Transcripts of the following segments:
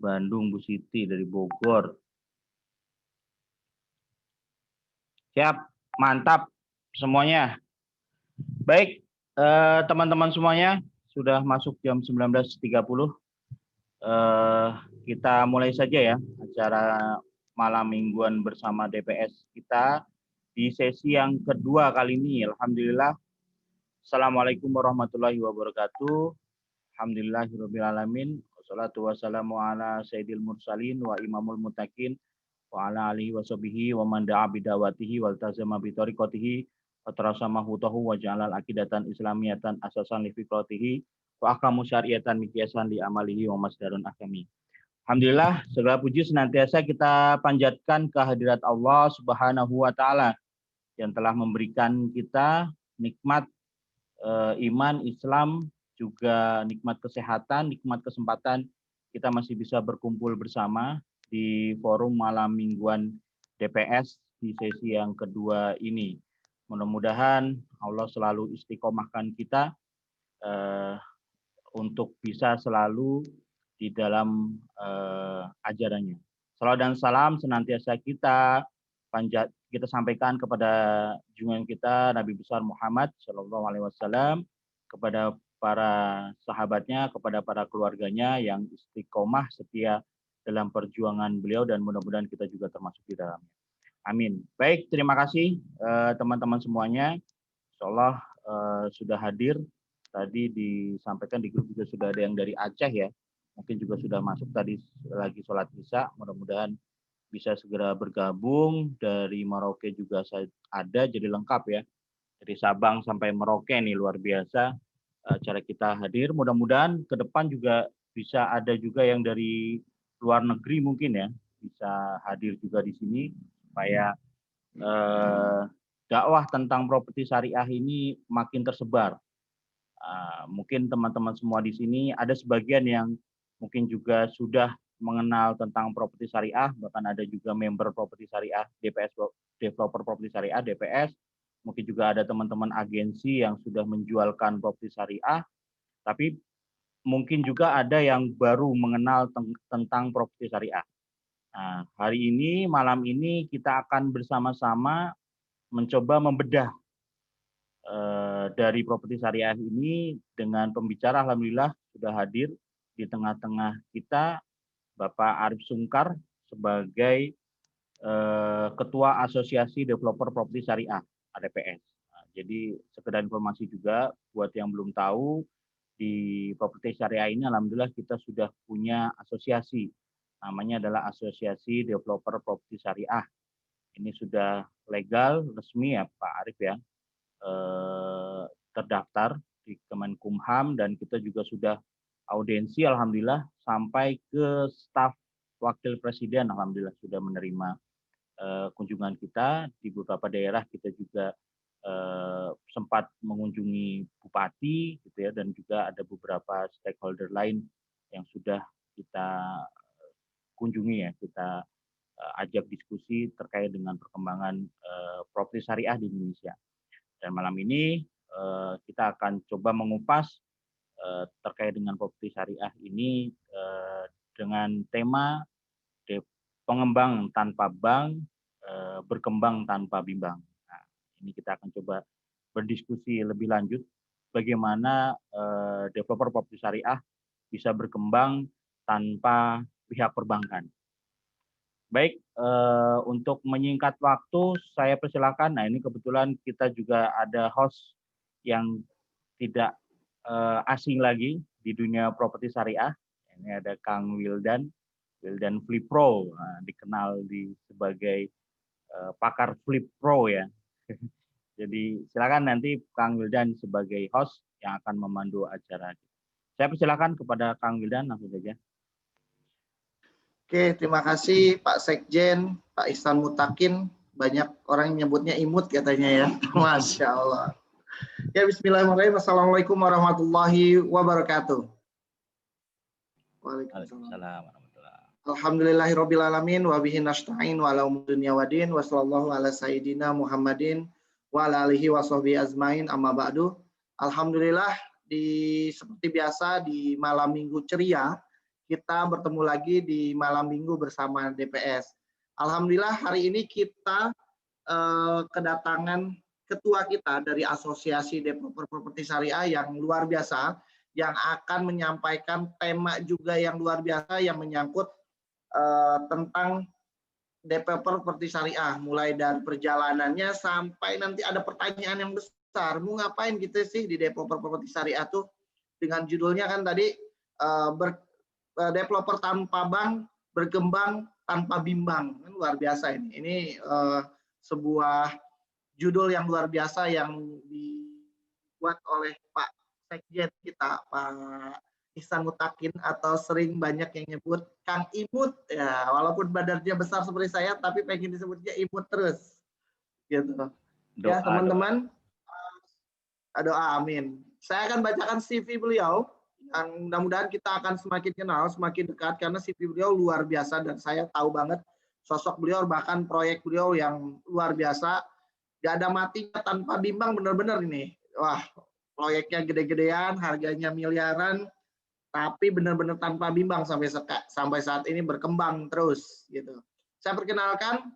Bandung, Bu Siti dari Bogor. Siap, mantap semuanya. Baik, teman-teman semuanya, sudah masuk jam 19.30. Kita mulai saja ya acara malam mingguan bersama DPS kita di sesi yang kedua kali ini. Alhamdulillah. Assalamualaikum warahmatullahi wabarakatuh. Alhamdulillahirrabbilalamin. Wassalatu wassalamu ala sayyidil mursalin wa imamul muttaqin wa ala alihi wa sahbihi wa man da'a bidawatihi wal tazama bi tariqatihi wa tarasama hutahu wa ja'alal aqidatan islamiyatan asasan li fiqratihi wa ahkamu syariatan miqyasan li amalihi wa masdarun ahkami. Alhamdulillah, segala puji senantiasa kita panjatkan kehadirat Allah Subhanahu wa taala yang telah memberikan kita nikmat iman, Islam, juga nikmat kesehatan, nikmat kesempatan kita masih bisa berkumpul bersama di forum malam mingguan DPS di sesi yang kedua ini. Mudah-mudahan Allah selalu istiqomahkan kita untuk bisa selalu di dalam ajarannya. Salawat dan salam senantiasa kita sampaikan kepada junjungan kita Nabi besar Muhammad Shallallahu Alaihi Wasallam, kepada para sahabatnya, kepada para keluarganya yang istiqomah setia dalam perjuangan beliau, dan mudah-mudahan kita juga termasuk di dalamnya. Amin. Baik, terima kasih teman-teman semuanya. Insyaallah sudah hadir. Tadi disampaikan di grup juga sudah ada yang dari Aceh ya. Mungkin juga sudah masuk tadi lagi sholat Isya. Mudah-mudahan bisa segera bergabung. Dari Merauke juga ada, jadi lengkap ya. Dari Sabang sampai Merauke nih, luar biasa cara kita hadir. Mudah-mudahan ke depan juga bisa ada juga yang dari luar negeri mungkin ya, bisa hadir juga di sini supaya dakwah tentang properti syariah ini makin tersebar. Mungkin teman-teman semua di sini ada sebagian yang mungkin juga sudah mengenal tentang properti syariah, bahkan ada juga member properti syariah DPS, developer properti syariah DPS. Mungkin juga ada teman-teman agensi yang sudah menjualkan properti syariah, tapi mungkin juga ada yang baru mengenal tentang properti syariah. Nah, hari ini, malam ini kita akan bersama-sama mencoba membedah dari properti syariah ini dengan pembicara. Alhamdulillah sudah hadir di tengah-tengah kita Bapak Arif Sungkar sebagai Ketua Asosiasi Developer Properti Syariah ADPS. Nah, jadi sekedar informasi juga buat yang belum tahu, di properti syariah ini alhamdulillah kita sudah punya asosiasi. Namanya adalah Asosiasi Developer Properti Syariah. Ini sudah legal, resmi ya Pak Arif ya. Terdaftar di Kemenkumham, dan kita juga sudah audiensi alhamdulillah sampai ke staf wakil presiden, alhamdulillah sudah menerima kunjungan kita di beberapa daerah. Kita juga sempat mengunjungi bupati gitu ya, dan juga ada beberapa stakeholder lain yang sudah kita kunjungi ya, kita ajak diskusi terkait dengan perkembangan properti syariah di Indonesia. Dan malam ini kita akan coba mengupas terkait dengan properti syariah ini dengan tema pengembang tanpa bank, berkembang tanpa bimbang. Nah, ini kita akan coba berdiskusi lebih lanjut bagaimana developer properti syariah bisa berkembang tanpa pihak perbankan. Baik, untuk menyingkat waktu, saya persilakan. Nah, ini kebetulan kita juga ada host yang tidak asing lagi di dunia properti syariah. Ini ada Kang Wildan Flip Pro, dikenal sebagai pakar Flip Pro ya. Jadi silakan nanti Kang Wildan sebagai host yang akan memandu acara. Saya persilakan kepada Kang Wildan langsung saja. Oke, terima kasih Pak Sekjen, Pak Ihsan Mutakin. Banyak orang yang nyebutnya imut katanya ya. Masya Allah. Ya, bismillahirrahmanirrahim. Assalamualaikum warahmatullahi wabarakatuh. Waalaikumsalam. Alhamdulillahirrabbilalamin wa bihi nasta'in wa ala umuri dunya waddin wa sallallahu ala sayyidina Muhammadin wa ala alihi wa sahbihi azmain, amma ba'du. Alhamdulillah, seperti biasa di malam minggu ceria kita bertemu lagi di malam minggu bersama DPS. Alhamdulillah hari ini kita kedatangan ketua kita dari Asosiasi Developer Properti Syariah yang luar biasa, yang akan menyampaikan tema juga yang luar biasa yang menyangkut tentang developer properti syariah, mulai dari perjalanannya sampai nanti ada pertanyaan yang besar, mau ngapain gitu sih di developer properti syariah tuh, dengan judulnya kan tadi developer tanpa bank berkembang tanpa bimbang, kan luar biasa ini. Ini sebuah judul yang luar biasa yang dibuat oleh Pak Sekjen kita, Pak Ihsan Mutakin, atau sering banyak yang nyebut Kang Imut ya, walaupun badannya besar seperti saya tapi pengen disebutnya Imut terus gitu. Ya teman-teman, doa amin. Saya akan bacakan CV beliau yang mudah-mudahan kita akan semakin kenal, semakin dekat, karena CV beliau luar biasa dan saya tahu banget sosok beliau, bahkan proyek beliau yang luar biasa. Gak ada matinya, tanpa bimbang, benar-benar ini. Wah, proyeknya gede-gedean, harganya miliaran, tapi benar-benar tanpa bimbang sampai saat ini berkembang terus gitu. Saya perkenalkan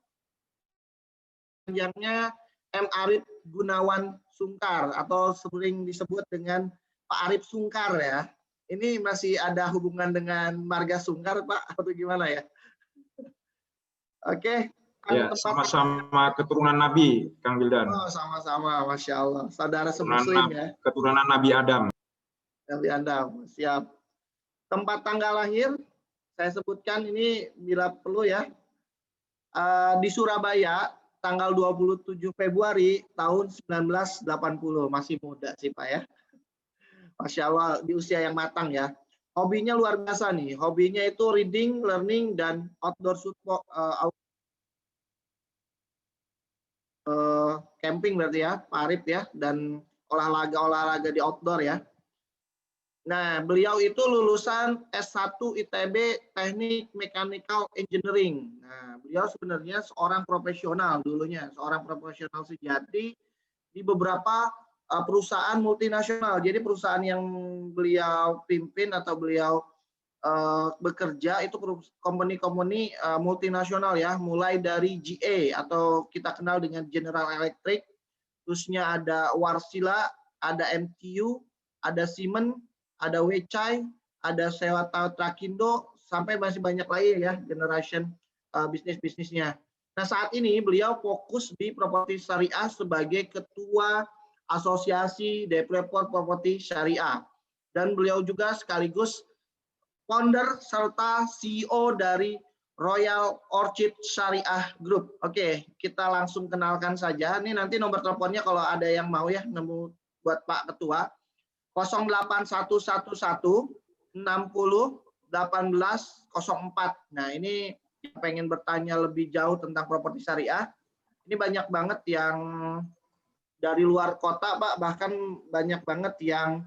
panjangnya M. Arif Gunawan Sungkar atau sering disebut dengan Pak Arif Sungkar ya. Ini masih ada hubungan dengan marga Sungkar Pak atau gimana ya? Oke. Ya, sama-sama keturunan Nabi, Kang Wildan. Oh, sama-sama, Masya Allah. Saudara semuslim ya. Keturunan Nabi Adam. Nabi Adam, siap. Tempat tanggal lahir, saya sebutkan ini bila perlu ya. Di Surabaya, tanggal 27 Februari tahun 1980. Masih muda sih Pak ya. Masya Allah, di usia yang matang ya. Hobinya luar biasa nih. Hobinya itu reading, learning, dan outdoor support, camping berarti ya, Pak Arif ya, dan olahraga di outdoor ya. Nah, beliau itu lulusan S1 ITB Teknik Mechanical Engineering. Nah, beliau sebenarnya seorang profesional dulunya, seorang profesional sejati di beberapa perusahaan multinasional. Jadi perusahaan yang beliau pimpin atau beliau bekerja itu company multinasional ya, mulai dari GA atau kita kenal dengan General Electric, terusnya ada Warsila, ada MTU, ada Siemens, ada Weichai, ada Sewata Trakindo, sampai masih banyak lagi ya generation bisnisnya. Nah saat ini beliau fokus di properti syariah sebagai ketua Asosiasi Developer Properti Syariah, dan beliau juga sekaligus founder serta CEO dari Royal Orchid Syariah Group. Oke, kita langsung kenalkan saja. Ini nanti nomor teleponnya kalau ada yang mau ya, nemu buat Pak Ketua. 08111 60 18 04. Nah, ini pengen bertanya lebih jauh tentang properti syariah. Ini banyak banget yang dari luar kota, Pak, bahkan banyak banget yang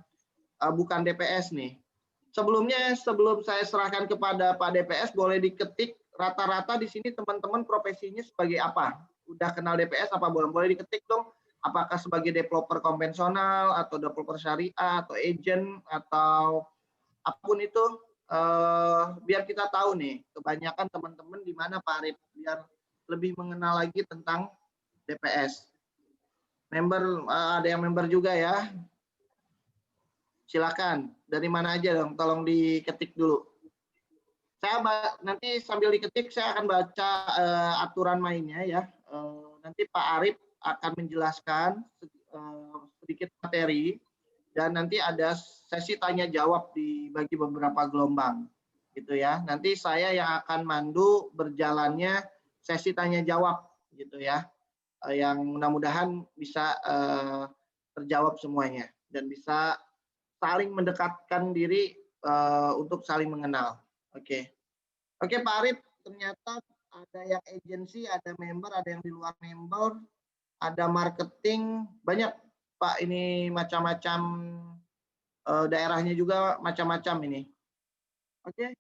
bukan DPS nih. Sebelumnya, sebelum saya serahkan kepada Pak DPS, boleh diketik rata-rata di sini teman-teman profesinya sebagai apa? Udah kenal DPS apa belum? Boleh diketik dong. Apakah sebagai developer konvensional atau developer syariah atau agent atau apapun itu, biar kita tahu nih kebanyakan teman-teman di mana Pak Arif, biar lebih mengenal lagi tentang DPS. Member, ada yang member juga ya. Silakan, dari mana aja dong, tolong diketik dulu. Saya nanti sambil diketik saya akan baca aturan mainnya ya. Nanti Pak Arif akan menjelaskan sedikit materi dan nanti ada sesi tanya jawab dibagi beberapa gelombang gitu ya. Nanti saya yang akan mandu berjalannya sesi tanya jawab gitu ya. Yang mudah-mudahan bisa terjawab semuanya dan bisa saling mendekatkan diri untuk saling mengenal. Oke, Pak Arif, ternyata ada yang agensi, ada member, ada yang di luar member, ada marketing, banyak Pak, ini macam-macam daerahnya juga macam-macam ini. Oke,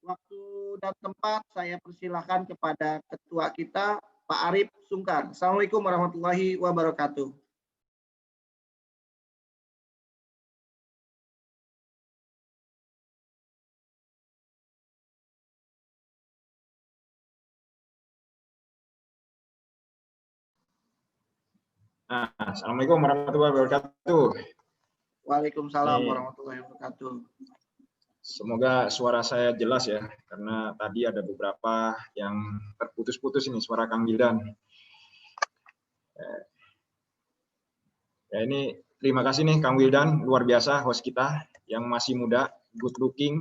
waktu dan tempat saya persilahkan kepada ketua kita, Pak Arif Sungkar. Assalamualaikum warahmatullahi wabarakatuh. Assalamualaikum warahmatullahi wabarakatuh. Waalaikumsalam warahmatullahi wabarakatuh. Semoga suara saya jelas ya, karena tadi ada beberapa yang terputus-putus ini suara Kang Wildan. Ya, ini terima kasih nih Kang Wildan, luar biasa host kita yang masih muda, good looking,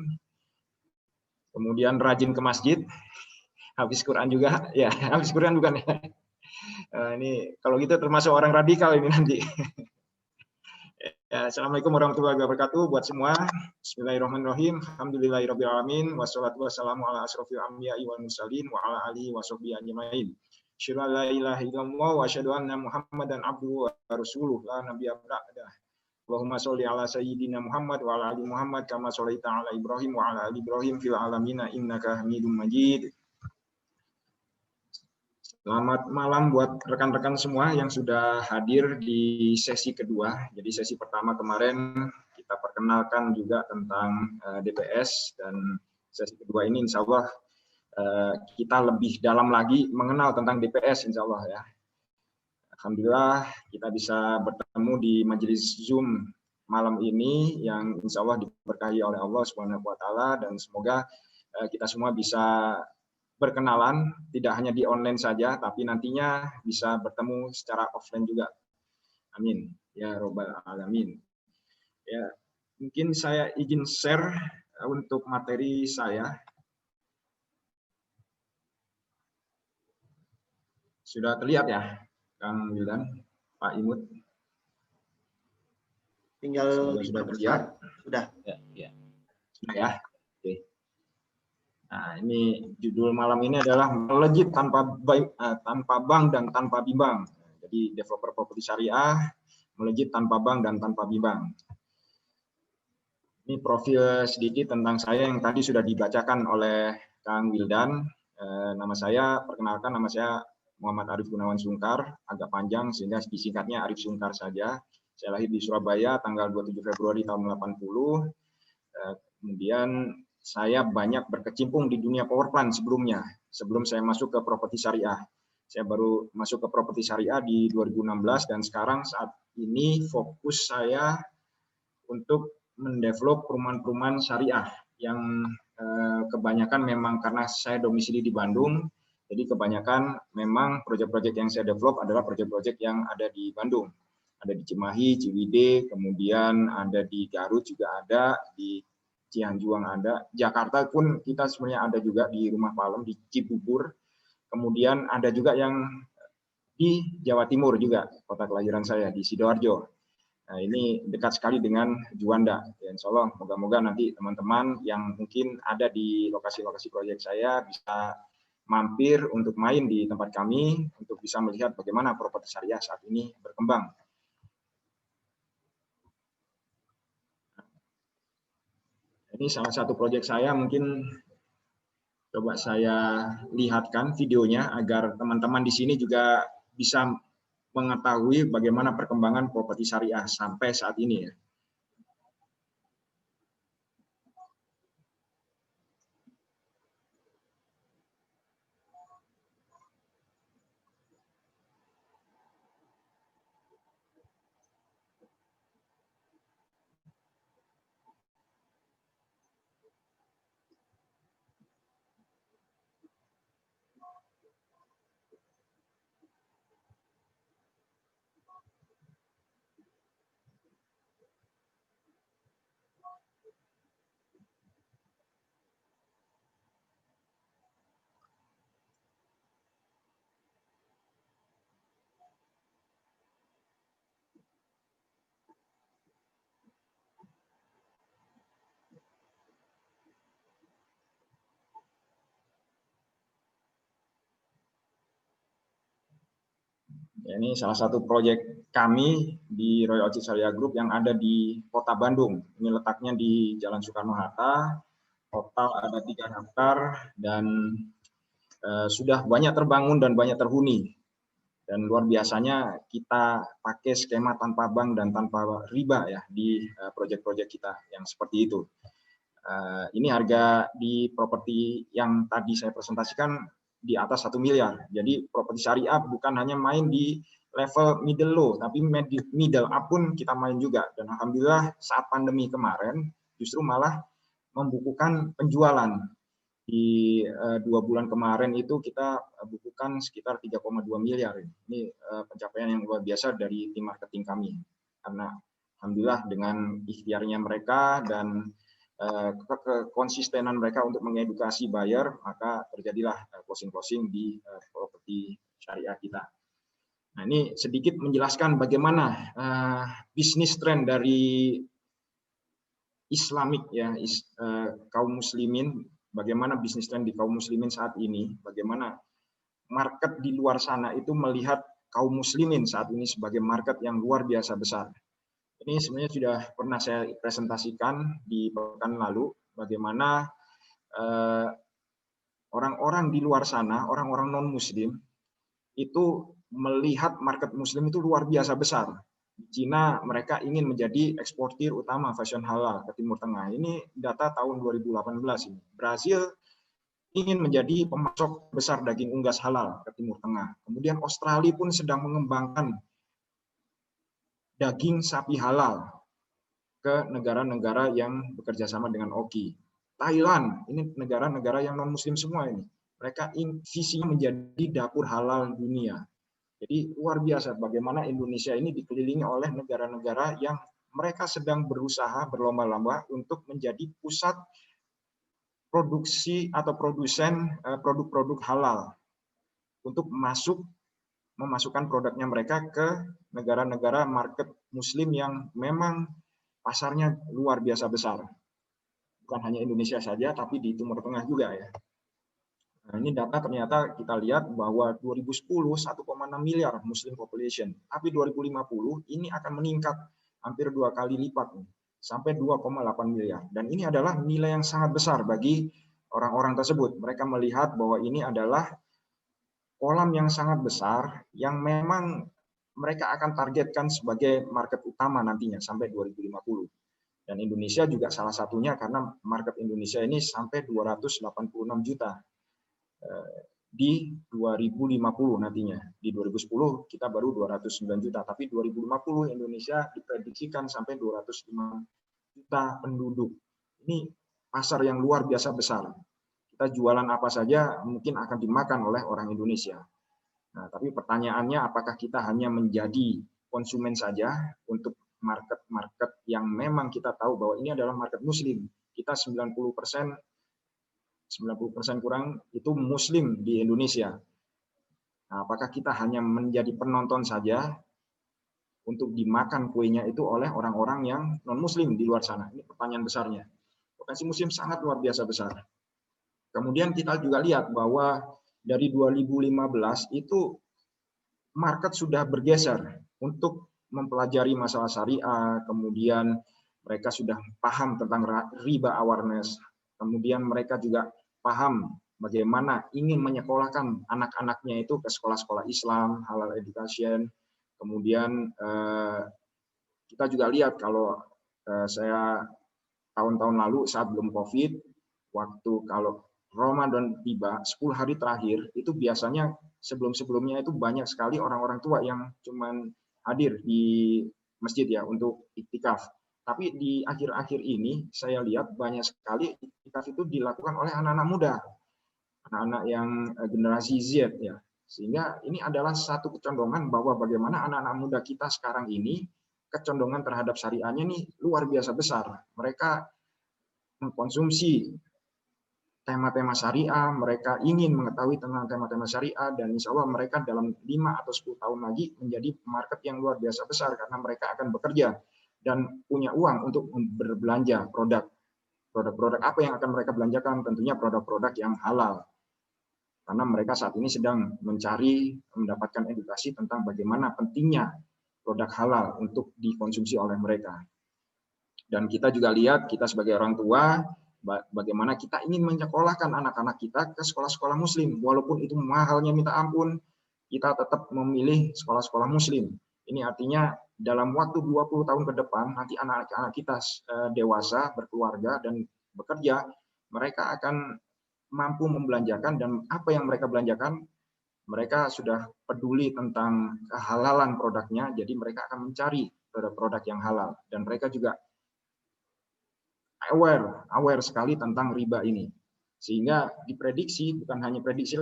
kemudian rajin ke masjid, habis Quran juga, ya habis Quran bukan ya. Ini kalau gitu termasuk orang radikal ini nanti. Ya, Assalamualaikum warahmatullahi wabarakatuh buat semua. Bismillahirrahmanirrahim. Alhamdulillahirrahmanirrahim. Wassalatu wassalamu ala asrofil anbiya'i wal mursalin wa ala alihi wa sahbihi ajma'in. Asyhadu an la ilaha illallah wa asyhadu anna Muhammadan abduhu wa rasuluh la nabiyya ba'dah. Allahumma sholli ala sayyidina Muhammad wa ala ali Muhammad kama sholaita ala Ibrahim wa ala ali Ibrahim fil alamin innaka Hamidum Majid. Selamat malam buat rekan-rekan semua yang sudah hadir di sesi kedua. Jadi sesi pertama kemarin kita perkenalkan juga tentang DPS, dan sesi kedua ini insya Allah kita lebih dalam lagi mengenal tentang DPS insya Allah ya. Alhamdulillah kita bisa bertemu di majelis Zoom malam ini yang insya Allah diberkahi oleh Allah Subhanahu wa Ta'ala, dan semoga kita semua bisa berkenalan, tidak hanya di online saja, tapi nantinya bisa bertemu secara offline juga. Amin. Ya Robbal Alamin. Ya, mungkin saya izin share untuk materi saya. Sudah terlihat ya, Kang Wildan, Pak Imut? Tinggal sudah terlihat. Sudah. Ya. Sudah ya. Oke. Nah, ini judul malam ini adalah melejit tanpa bank dan tanpa bimbang. Jadi developer properti syariah melejit tanpa bank dan tanpa bimbang. Ini profil sedikit tentang saya yang tadi sudah dibacakan oleh Kang Wildan. Nama saya, perkenalkan, nama saya Muhammad Arif Gunawan Sungkar, agak panjang sehingga disingkatnya Arif Sungkar saja. Saya lahir di Surabaya tanggal 27 Februari tahun 80. Kemudian saya banyak berkecimpung di dunia power plant sebelumnya, sebelum saya masuk ke properti syariah. Saya baru masuk ke properti syariah di 2016, dan sekarang saat ini fokus saya untuk mendevelop perumahan-perumahan syariah yang kebanyakan memang karena saya domisili di Bandung, jadi kebanyakan memang proyek-proyek yang saya develop adalah proyek-proyek yang ada di Bandung. Ada di Cimahi, Ciwidey, kemudian ada di Garut juga ada, di Cianjuang ada, Jakarta pun kita sebenarnya ada juga di Rumah Palem, di Cibubur, kemudian ada juga yang di Jawa Timur juga, kota kelahiran saya, di Sidoarjo. Nah, ini dekat sekali dengan Juanda. Ya, insya Allah, moga-moga nanti teman-teman yang mungkin ada di lokasi-lokasi proyek saya bisa mampir untuk main di tempat kami, untuk bisa melihat bagaimana properti syariah saat ini berkembang. Ini salah satu proyek saya, mungkin coba saya lihatkan videonya agar teman-teman di sini juga bisa mengetahui bagaimana perkembangan properti syariah sampai saat ini ya. Ini salah satu proyek kami di Royal Orchid Syariah Group yang ada di Kota Bandung. Ini letaknya di Jalan Soekarno-Hatta. Total ada 3 hektar dan sudah banyak terbangun dan banyak terhuni. Dan luar biasanya kita pakai skema tanpa bank dan tanpa riba ya di proyek-proyek kita yang seperti itu. Ini harga di properti yang tadi saya presentasikan di atas 1 miliar. Jadi properti syariah bukan hanya main di level middle low, tapi middle up pun kita main juga. Dan alhamdulillah saat pandemi kemarin justru malah membukukan penjualan. Di 2 bulan kemarin itu kita bukukan sekitar 3,2 miliar. Ini pencapaian yang luar biasa dari tim marketing kami. Karena alhamdulillah dengan ikhtiarnya mereka dan kekonsistenan mereka untuk mengedukasi buyer, maka terjadilah closing-closing di properti syariah kita. Nah, ini sedikit menjelaskan bagaimana bisnis tren dari Islamik ya, kaum muslimin, bagaimana bisnis tren di kaum muslimin saat ini, bagaimana market di luar sana itu melihat kaum muslimin saat ini sebagai market yang luar biasa besar. Ini sebenarnya sudah pernah saya presentasikan di pekan lalu, bagaimana orang-orang di luar sana, orang-orang non-muslim, itu melihat market muslim itu luar biasa besar. Di Cina mereka ingin menjadi eksportir utama fashion halal ke Timur Tengah. Ini data tahun 2018 ini. Brazil ingin menjadi pemasok besar daging unggas halal ke Timur Tengah. Kemudian Australia pun sedang mengembangkan daging sapi halal ke negara-negara yang bekerja sama dengan OKI. Thailand, ini negara-negara yang non-muslim semua ini. Mereka visinya menjadi dapur halal dunia. Jadi luar biasa bagaimana Indonesia ini dikelilingi oleh negara-negara yang mereka sedang berusaha berlomba-lomba untuk menjadi pusat produksi atau produsen produk-produk halal untuk memasukkan produknya mereka ke negara-negara market muslim yang memang pasarnya luar biasa besar. Bukan hanya Indonesia saja, tapi di Timur Tengah juga ya. Nah, ini data ternyata kita lihat bahwa 2010 1,6 miliar Muslim population, tapi 2050 ini akan meningkat hampir 2 kali lipat sampai 2,8 miliar. Dan ini adalah nilai yang sangat besar bagi orang-orang tersebut. Mereka melihat bahwa ini adalah kolam yang sangat besar yang memang mereka akan targetkan sebagai market utama nantinya sampai 2050. Dan Indonesia juga salah satunya karena market Indonesia ini sampai 286 juta. Di 2050 nantinya. Di 2010 kita baru 209 juta, tapi 2050 Indonesia diprediksikan sampai 205 juta penduduk. Ini pasar yang luar biasa besar. Kita jualan apa saja mungkin akan dimakan oleh orang Indonesia. Nah, tapi pertanyaannya apakah kita hanya menjadi konsumen saja untuk market-market yang memang kita tahu bahwa ini adalah market muslim. Kita 90% kurang itu muslim di Indonesia. Nah, apakah kita hanya menjadi penonton saja untuk dimakan kuenya itu oleh orang-orang yang non-muslim di luar sana? Ini pertanyaan besarnya. Potensi muslim sangat luar biasa besar. Kemudian kita juga lihat bahwa dari 2015 itu market sudah bergeser untuk mempelajari masalah syariah, kemudian mereka sudah paham tentang riba awareness, kemudian mereka juga paham bagaimana ingin menyekolahkan anak-anaknya itu ke sekolah-sekolah Islam, halal education. Kemudian kita juga lihat kalau saya tahun-tahun lalu saat belum COVID, waktu kalau Ramadan tiba, 10 hari terakhir, itu biasanya sebelum-sebelumnya itu banyak sekali orang-orang tua yang cuman hadir di masjid ya untuk iktikaf. Tapi di akhir-akhir ini saya lihat banyak sekali iktikaf itu dilakukan oleh anak-anak muda, anak-anak yang generasi Z ya. Sehingga ini adalah satu kecondongan bahwa bagaimana anak-anak muda kita sekarang ini kecondongan terhadap syariahnya nih luar biasa besar. Mereka mengkonsumsi tema-tema syariah, mereka ingin mengetahui tentang tema-tema syariah, dan insya Allah mereka dalam 5 atau 10 tahun lagi menjadi market yang luar biasa besar karena mereka akan bekerja dan punya uang untuk berbelanja produk-produk apa yang akan mereka belanjakan, tentunya produk-produk yang halal. Karena mereka saat ini sedang mencari, mendapatkan edukasi tentang bagaimana pentingnya produk halal untuk dikonsumsi oleh mereka. Dan kita juga lihat, kita sebagai orang tua, bagaimana kita ingin menyekolahkan anak-anak kita ke sekolah-sekolah muslim. Walaupun itu mahalnya minta ampun, kita tetap memilih sekolah-sekolah muslim. Ini artinya dalam waktu 20 tahun ke depan, nanti anak-anak kita dewasa, berkeluarga, dan bekerja, mereka akan mampu membelanjakan, dan apa yang mereka belanjakan, mereka sudah peduli tentang kehalalan produknya, jadi mereka akan mencari produk-produk yang halal, dan mereka juga aware sekali tentang riba ini. Sehingga diprediksi, bukan hanya prediksi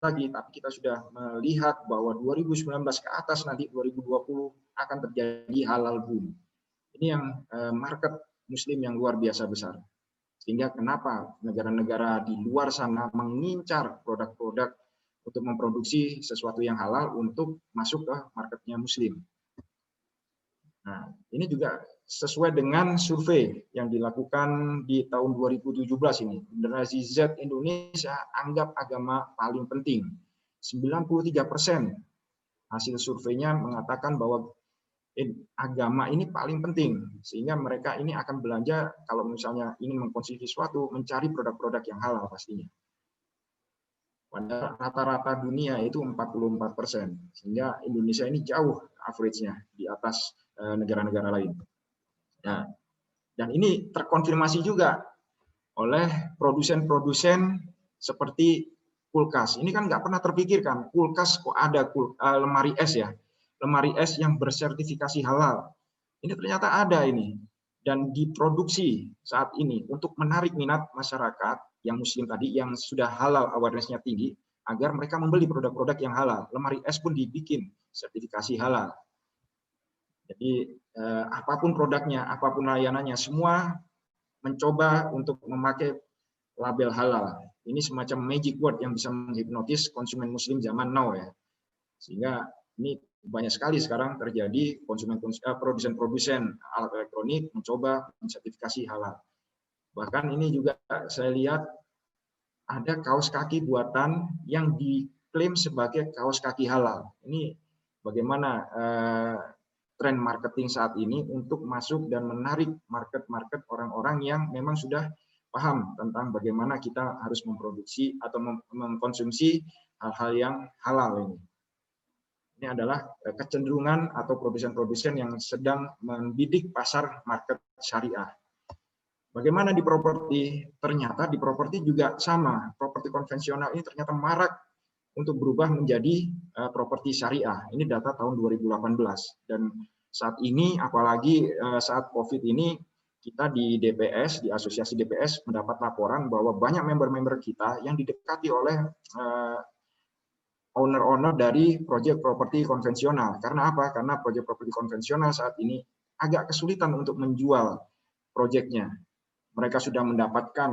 lagi, tapi kita sudah melihat bahwa 2019 ke atas, nanti 2020 akan terjadi halal boom. Ini yang market muslim yang luar biasa besar. Sehingga kenapa negara-negara di luar sana mengincar produk-produk untuk memproduksi sesuatu yang halal untuk masuk ke marketnya muslim. Nah, ini juga sesuai dengan survei yang dilakukan di tahun 2017 ini. Generasi Z Indonesia anggap agama paling penting. 93% hasil surveinya mengatakan bahwa agama ini paling penting, sehingga mereka ini akan belanja kalau misalnya ingin mengkonsumsi sesuatu, mencari produk-produk yang halal pastinya. Pada rata-rata dunia itu 44%, sehingga Indonesia ini jauh average-nya di atas negara-negara lain. Nah, dan ini terkonfirmasi juga oleh produsen-produsen seperti kulkas. Ini kan nggak pernah terpikirkan, kulkas kok ada lemari es ya, lemari es yang bersertifikasi halal. Ini ternyata ada ini, dan diproduksi saat ini untuk menarik minat masyarakat yang muslim tadi, yang sudah halal awareness-nya tinggi, agar mereka membeli produk-produk yang halal. Lemari es pun dibikin sertifikasi halal. Jadi apapun produknya, apapun layanannya, semua mencoba untuk memakai label halal. Ini semacam magic word yang bisa menghipnotis konsumen muslim zaman now ya. Sehingga ini banyak sekali sekarang terjadi produsen-produsen alat elektronik mencoba mensertifikasi halal. Bahkan ini juga saya lihat ada kaos kaki buatan yang diklaim sebagai kaos kaki halal. Ini bagaimana tren marketing saat ini untuk masuk dan menarik market orang-orang yang memang sudah paham tentang bagaimana kita harus memproduksi atau mengkonsumsi hal-hal yang halal ini. Ini adalah kecenderungan atau produsen-produsen yang sedang membidik pasar market syariah. Bagaimana di properti? Ternyata di properti juga sama. Properti konvensional ini ternyata marak untuk berubah menjadi properti syariah. Ini data tahun 2018. Dan saat ini, apalagi saat COVID ini, kita di DPS, di Asosiasi DPS, mendapat laporan bahwa banyak member-member kita yang didekati oleh owner-owner dari proyek properti konvensional. Karena apa? Karena proyek properti konvensional saat ini agak kesulitan untuk menjual proyeknya. Mereka sudah mendapatkan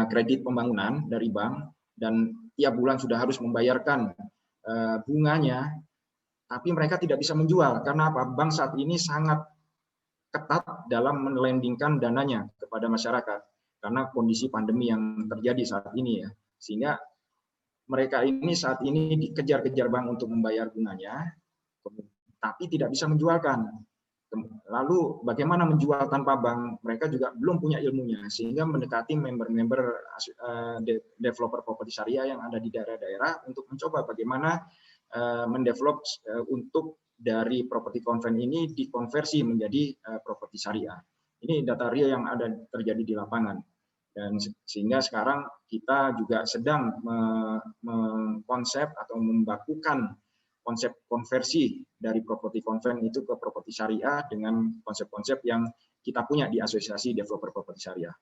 kredit pembangunan dari bank dan tiap bulan sudah harus membayarkan bunganya, tapi mereka tidak bisa menjual. Karena apa? Bank saat ini sangat ketat dalam melandingkan dananya kepada masyarakat karena kondisi pandemi yang terjadi saat ini ya. Sehingga mereka ini saat ini dikejar-kejar bank untuk membayar bunganya, tapi tidak bisa menjualkan. Lalu bagaimana menjual tanpa bank? Mereka juga belum punya ilmunya, sehingga mendekati member-member developer properti syariah yang ada di daerah-daerah untuk mencoba bagaimana mendevelop untuk dari properti konven ini dikonversi menjadi properti syariah. Ini data real yang ada terjadi di lapangan. Dan sehingga sekarang kita juga sedang mengkonsep atau membakukan konsep konversi dari properti konven itu ke properti syariah dengan konsep-konsep yang kita punya di Asosiasi Developer Properti Syariah.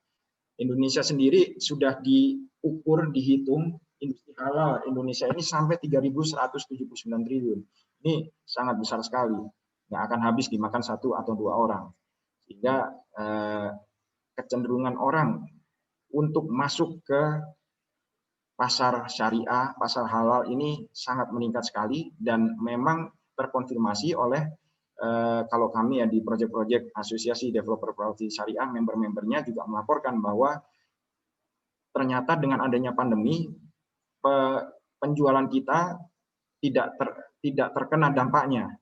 Indonesia sendiri sudah diukur, dihitung, industri halal Indonesia ini sampai 3.179 triliun. Ini sangat besar sekali, nggak akan habis dimakan satu atau dua orang. Sehingga kecenderungan orang untuk masuk ke pasar syariah, pasar halal ini sangat meningkat sekali dan memang terkonfirmasi oleh kalau kami ya di proyek-proyek Asosiasi Developer Properti Syariah, member-membernya juga melaporkan bahwa ternyata dengan adanya pandemi penjualan kita tidak terkena dampaknya.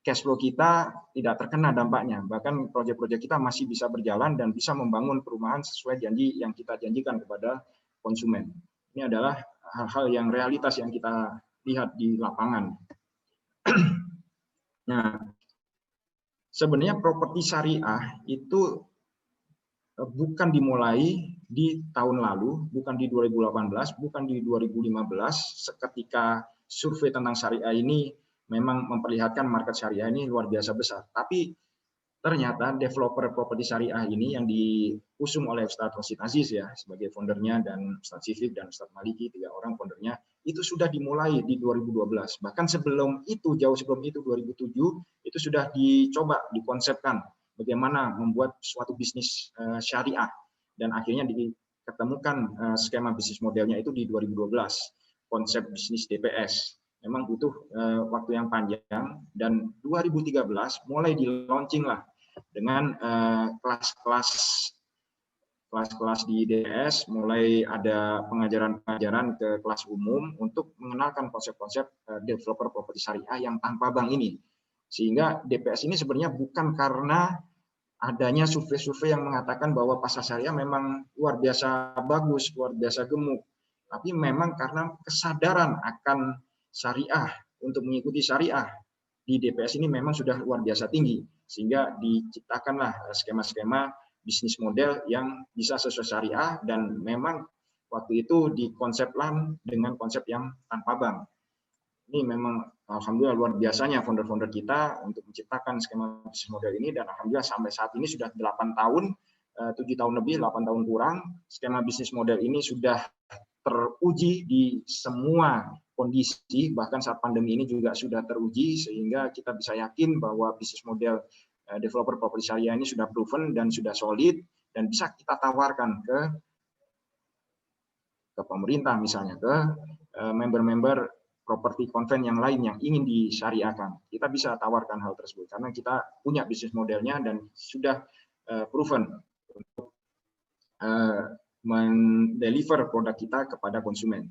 Cash flow kita tidak terkena dampaknya. Bahkan proyek-proyek kita masih bisa berjalan dan bisa membangun perumahan sesuai janji yang kita janjikan kepada konsumen. Ini adalah hal-hal yang realitas yang kita lihat di lapangan. Nah, sebenarnya properti syariah itu bukan dimulai di tahun lalu, bukan di 2018, bukan di 2015, ketika survei tentang syariah ini memang memperlihatkan market syariah ini luar biasa besar. Tapi ternyata developer properti syariah ini yang diusung oleh Ustadz Rosid Aziz ya sebagai foundernya, dan Ustadz Sifik dan Ustadz Maliki, 3 orang foundernya, itu sudah dimulai di 2012. Bahkan sebelum itu, jauh sebelum itu, 2007, itu sudah dicoba, dikonsepkan bagaimana membuat suatu bisnis syariah. Dan akhirnya diketemukan skema bisnis modelnya itu di 2012, konsep bisnis DPS. Memang butuh waktu yang panjang, dan 2013 mulai di-launching lah dengan kelas-kelas di DPS, mulai ada pengajaran-pengajaran ke kelas umum untuk mengenalkan konsep-konsep developer properti syariah yang tanpa bank ini. Sehingga DPS ini sebenarnya bukan karena adanya survei-survei yang mengatakan bahwa pasar syariah memang luar biasa bagus, luar biasa gemuk, tapi memang karena kesadaran akan syariah, untuk mengikuti syariah di DPS ini memang sudah luar biasa tinggi, sehingga diciptakanlah skema-skema bisnis model yang bisa sesuai syariah, dan memang waktu itu dikonsepkan dengan konsep yang tanpa bank. Ini memang alhamdulillah luar biasanya founder-founder kita untuk menciptakan skema bisnis model ini, dan alhamdulillah sampai saat ini sudah 8 tahun, 7 tahun lebih, 8 tahun kurang, skema bisnis model ini sudah teruji di semua kondisi, bahkan saat pandemi ini juga sudah teruji, sehingga kita bisa yakin bahwa bisnis model developer properti syariah ini sudah proven dan sudah solid, dan bisa kita tawarkan ke pemerintah, misalnya ke member-member properti konven yang lain yang ingin disyariahkan. Kita bisa tawarkan hal tersebut karena kita punya bisnis modelnya dan sudah proven untuk mendeliver produk kita kepada konsumen.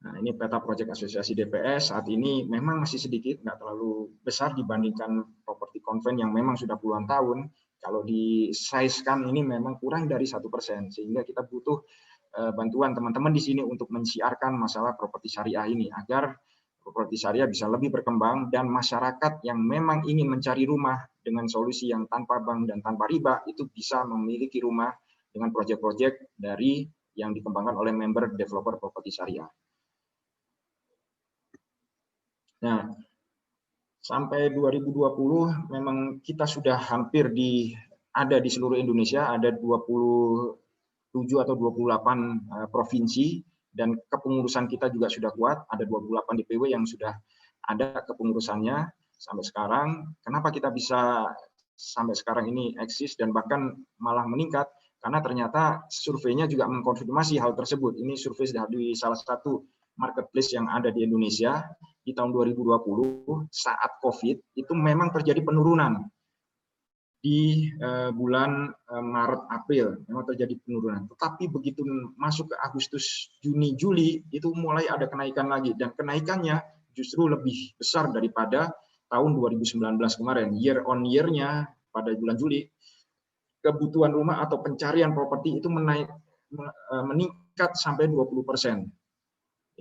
Nah, ini peta proyek asosiasi DPS saat ini memang masih sedikit, nggak terlalu besar dibandingkan properti konven yang memang sudah puluhan tahun. Kalau di-size-kan ini memang kurang dari 1%, sehingga kita butuh bantuan teman-teman di sini untuk mensiarkan masalah properti syariah ini, agar properti syariah bisa lebih berkembang, dan masyarakat yang memang ingin mencari rumah dengan solusi yang tanpa bank dan tanpa riba, itu bisa memiliki rumah dengan proyek-proyek dari yang dikembangkan oleh member developer properti syariah. Nah, sampai 2020 memang kita sudah hampir ada di seluruh Indonesia, ada 27 atau 28 provinsi, dan kepengurusan kita juga sudah kuat, ada 28 DPW yang sudah ada kepengurusannya sampai sekarang. Kenapa kita bisa sampai sekarang ini eksis dan bahkan malah meningkat? Karena ternyata surveinya juga mengkonfirmasi hal tersebut. Ini survei dari salah satu marketplace yang ada di Indonesia di tahun 2020 saat COVID itu memang terjadi penurunan di bulan Maret April, memang terjadi penurunan. Tetapi begitu masuk ke Agustus, Juni, Juli itu mulai ada kenaikan lagi, dan kenaikannya justru lebih besar daripada tahun 2019 kemarin. Year on year-nya pada bulan Juli kebutuhan rumah atau pencarian properti itu meningkat sampai 20%.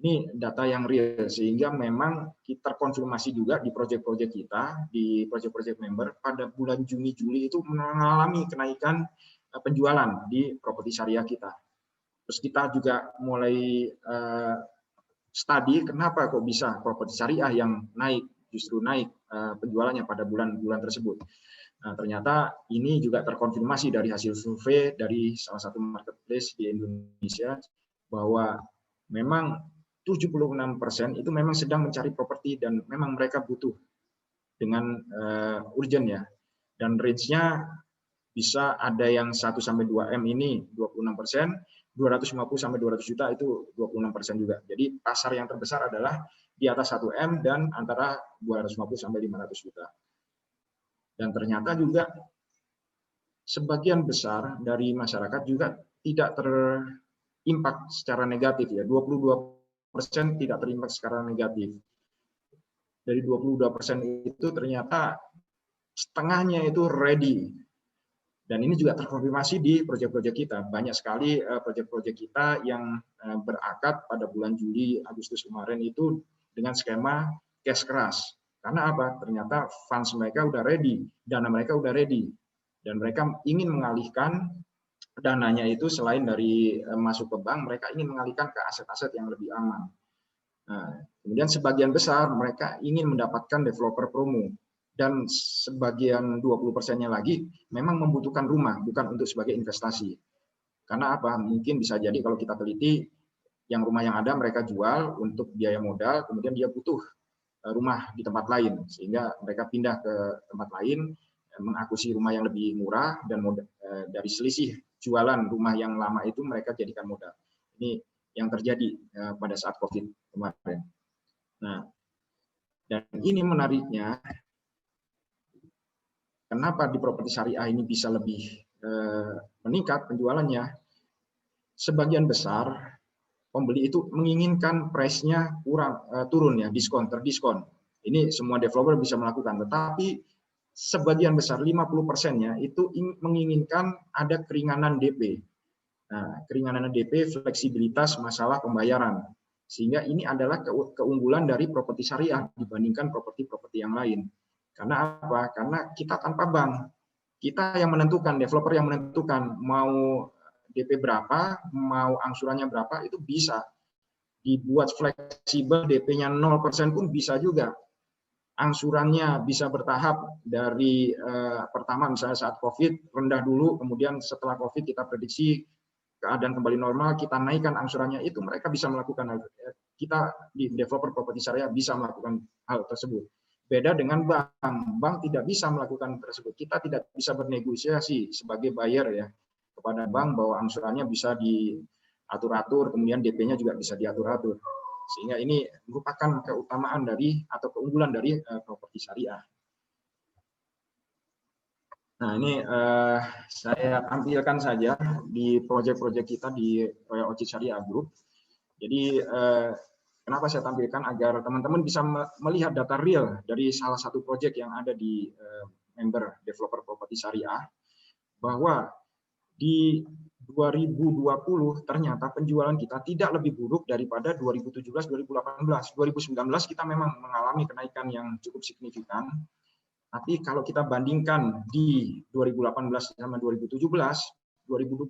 Ini data yang real, sehingga memang kita konfirmasi juga di proyek-proyek kita, di proyek-proyek member, pada bulan Juni-Juli itu mengalami kenaikan penjualan di properti syariah kita. Terus kita juga mulai studi kenapa kok bisa properti syariah yang naik, justru naik penjualannya pada bulan-bulan tersebut. Nah, ternyata ini juga terkonfirmasi dari hasil survei dari salah satu marketplace di Indonesia, bahwa memang 76% itu memang sedang mencari properti dan memang mereka butuh dengan urgent ya. Dan range-nya bisa ada yang 1 sampai 2 M ini 26%, 250 sampai 200 juta itu 26% juga. Jadi pasar yang terbesar adalah di atas 1 M dan antara 250 sampai 500 juta. Dan ternyata juga sebagian besar dari masyarakat juga tidak terimpak secara negatif ya. 22% tidak terimpak secara negatif. Dari 22% itu ternyata setengahnya itu ready. Dan ini juga terkonfirmasi di proyek-proyek kita. Banyak sekali proyek-proyek kita yang berakad pada bulan Juli, Agustus kemarin itu dengan skema cash keras. Karena apa? Ternyata funds mereka udah ready, dana mereka udah ready. Dan mereka ingin mengalihkan dananya itu selain dari masuk ke bank, mereka ingin mengalihkan ke aset-aset yang lebih aman. Nah, kemudian sebagian besar mereka ingin mendapatkan developer promo, dan sebagian 20%-nya lagi memang membutuhkan rumah, bukan untuk sebagai investasi. Karena apa? Mungkin bisa jadi kalau kita teliti, yang rumah yang ada mereka jual untuk biaya modal, kemudian dia butuh rumah di tempat lain, sehingga mereka pindah ke tempat lain, mengakuisisi rumah yang lebih murah, dan dari selisih jualan rumah yang lama itu mereka jadikan modal. Ini yang terjadi pada saat COVID kemarin. Nah, dan ini menariknya, kenapa di properti syariah ini bisa lebih meningkat penjualannya? Sebagian besar pembeli itu menginginkan price-nya turun ya, terdiskon. Ini semua developer bisa melakukan, tetapi sebagian besar 50%-nya itu menginginkan ada keringanan DP. Nah, keringanan DP, fleksibilitas masalah pembayaran. Sehingga ini adalah keunggulan dari properti syariah dibandingkan properti-properti yang lain. Karena apa? Karena kita tanpa bank. Kita yang menentukan, developer yang menentukan mau DP berapa, mau angsurannya berapa, itu bisa dibuat fleksibel, DP-nya 0% pun bisa juga. Angsurannya bisa bertahap dari pertama misalnya saat COVID rendah dulu, kemudian setelah COVID kita prediksi keadaan kembali normal, kita naikkan angsurannya, itu mereka bisa melakukan hal. Kita di developer properti syariah bisa melakukan hal tersebut. Beda dengan bank, bank tidak bisa melakukan tersebut. Kita tidak bisa bernegosiasi sebagai buyer ya kepada bank bahwa angsurannya bisa diatur-atur, kemudian DP-nya juga bisa diatur-atur. Sehingga ini merupakan keutamaan dari atau keunggulan dari properti syariah. Nah, ini saya tampilkan saja di proyek-proyek kita di Royal Orchid Syariah Group. Jadi kenapa saya tampilkan? Agar teman-teman bisa melihat data real dari salah satu proyek yang ada di member developer properti syariah, bahwa di 2020 ternyata penjualan kita tidak lebih buruk daripada 2017-2018. 2019 kita memang mengalami kenaikan yang cukup signifikan. Tapi kalau kita bandingkan di 2018 sama 2017, 2020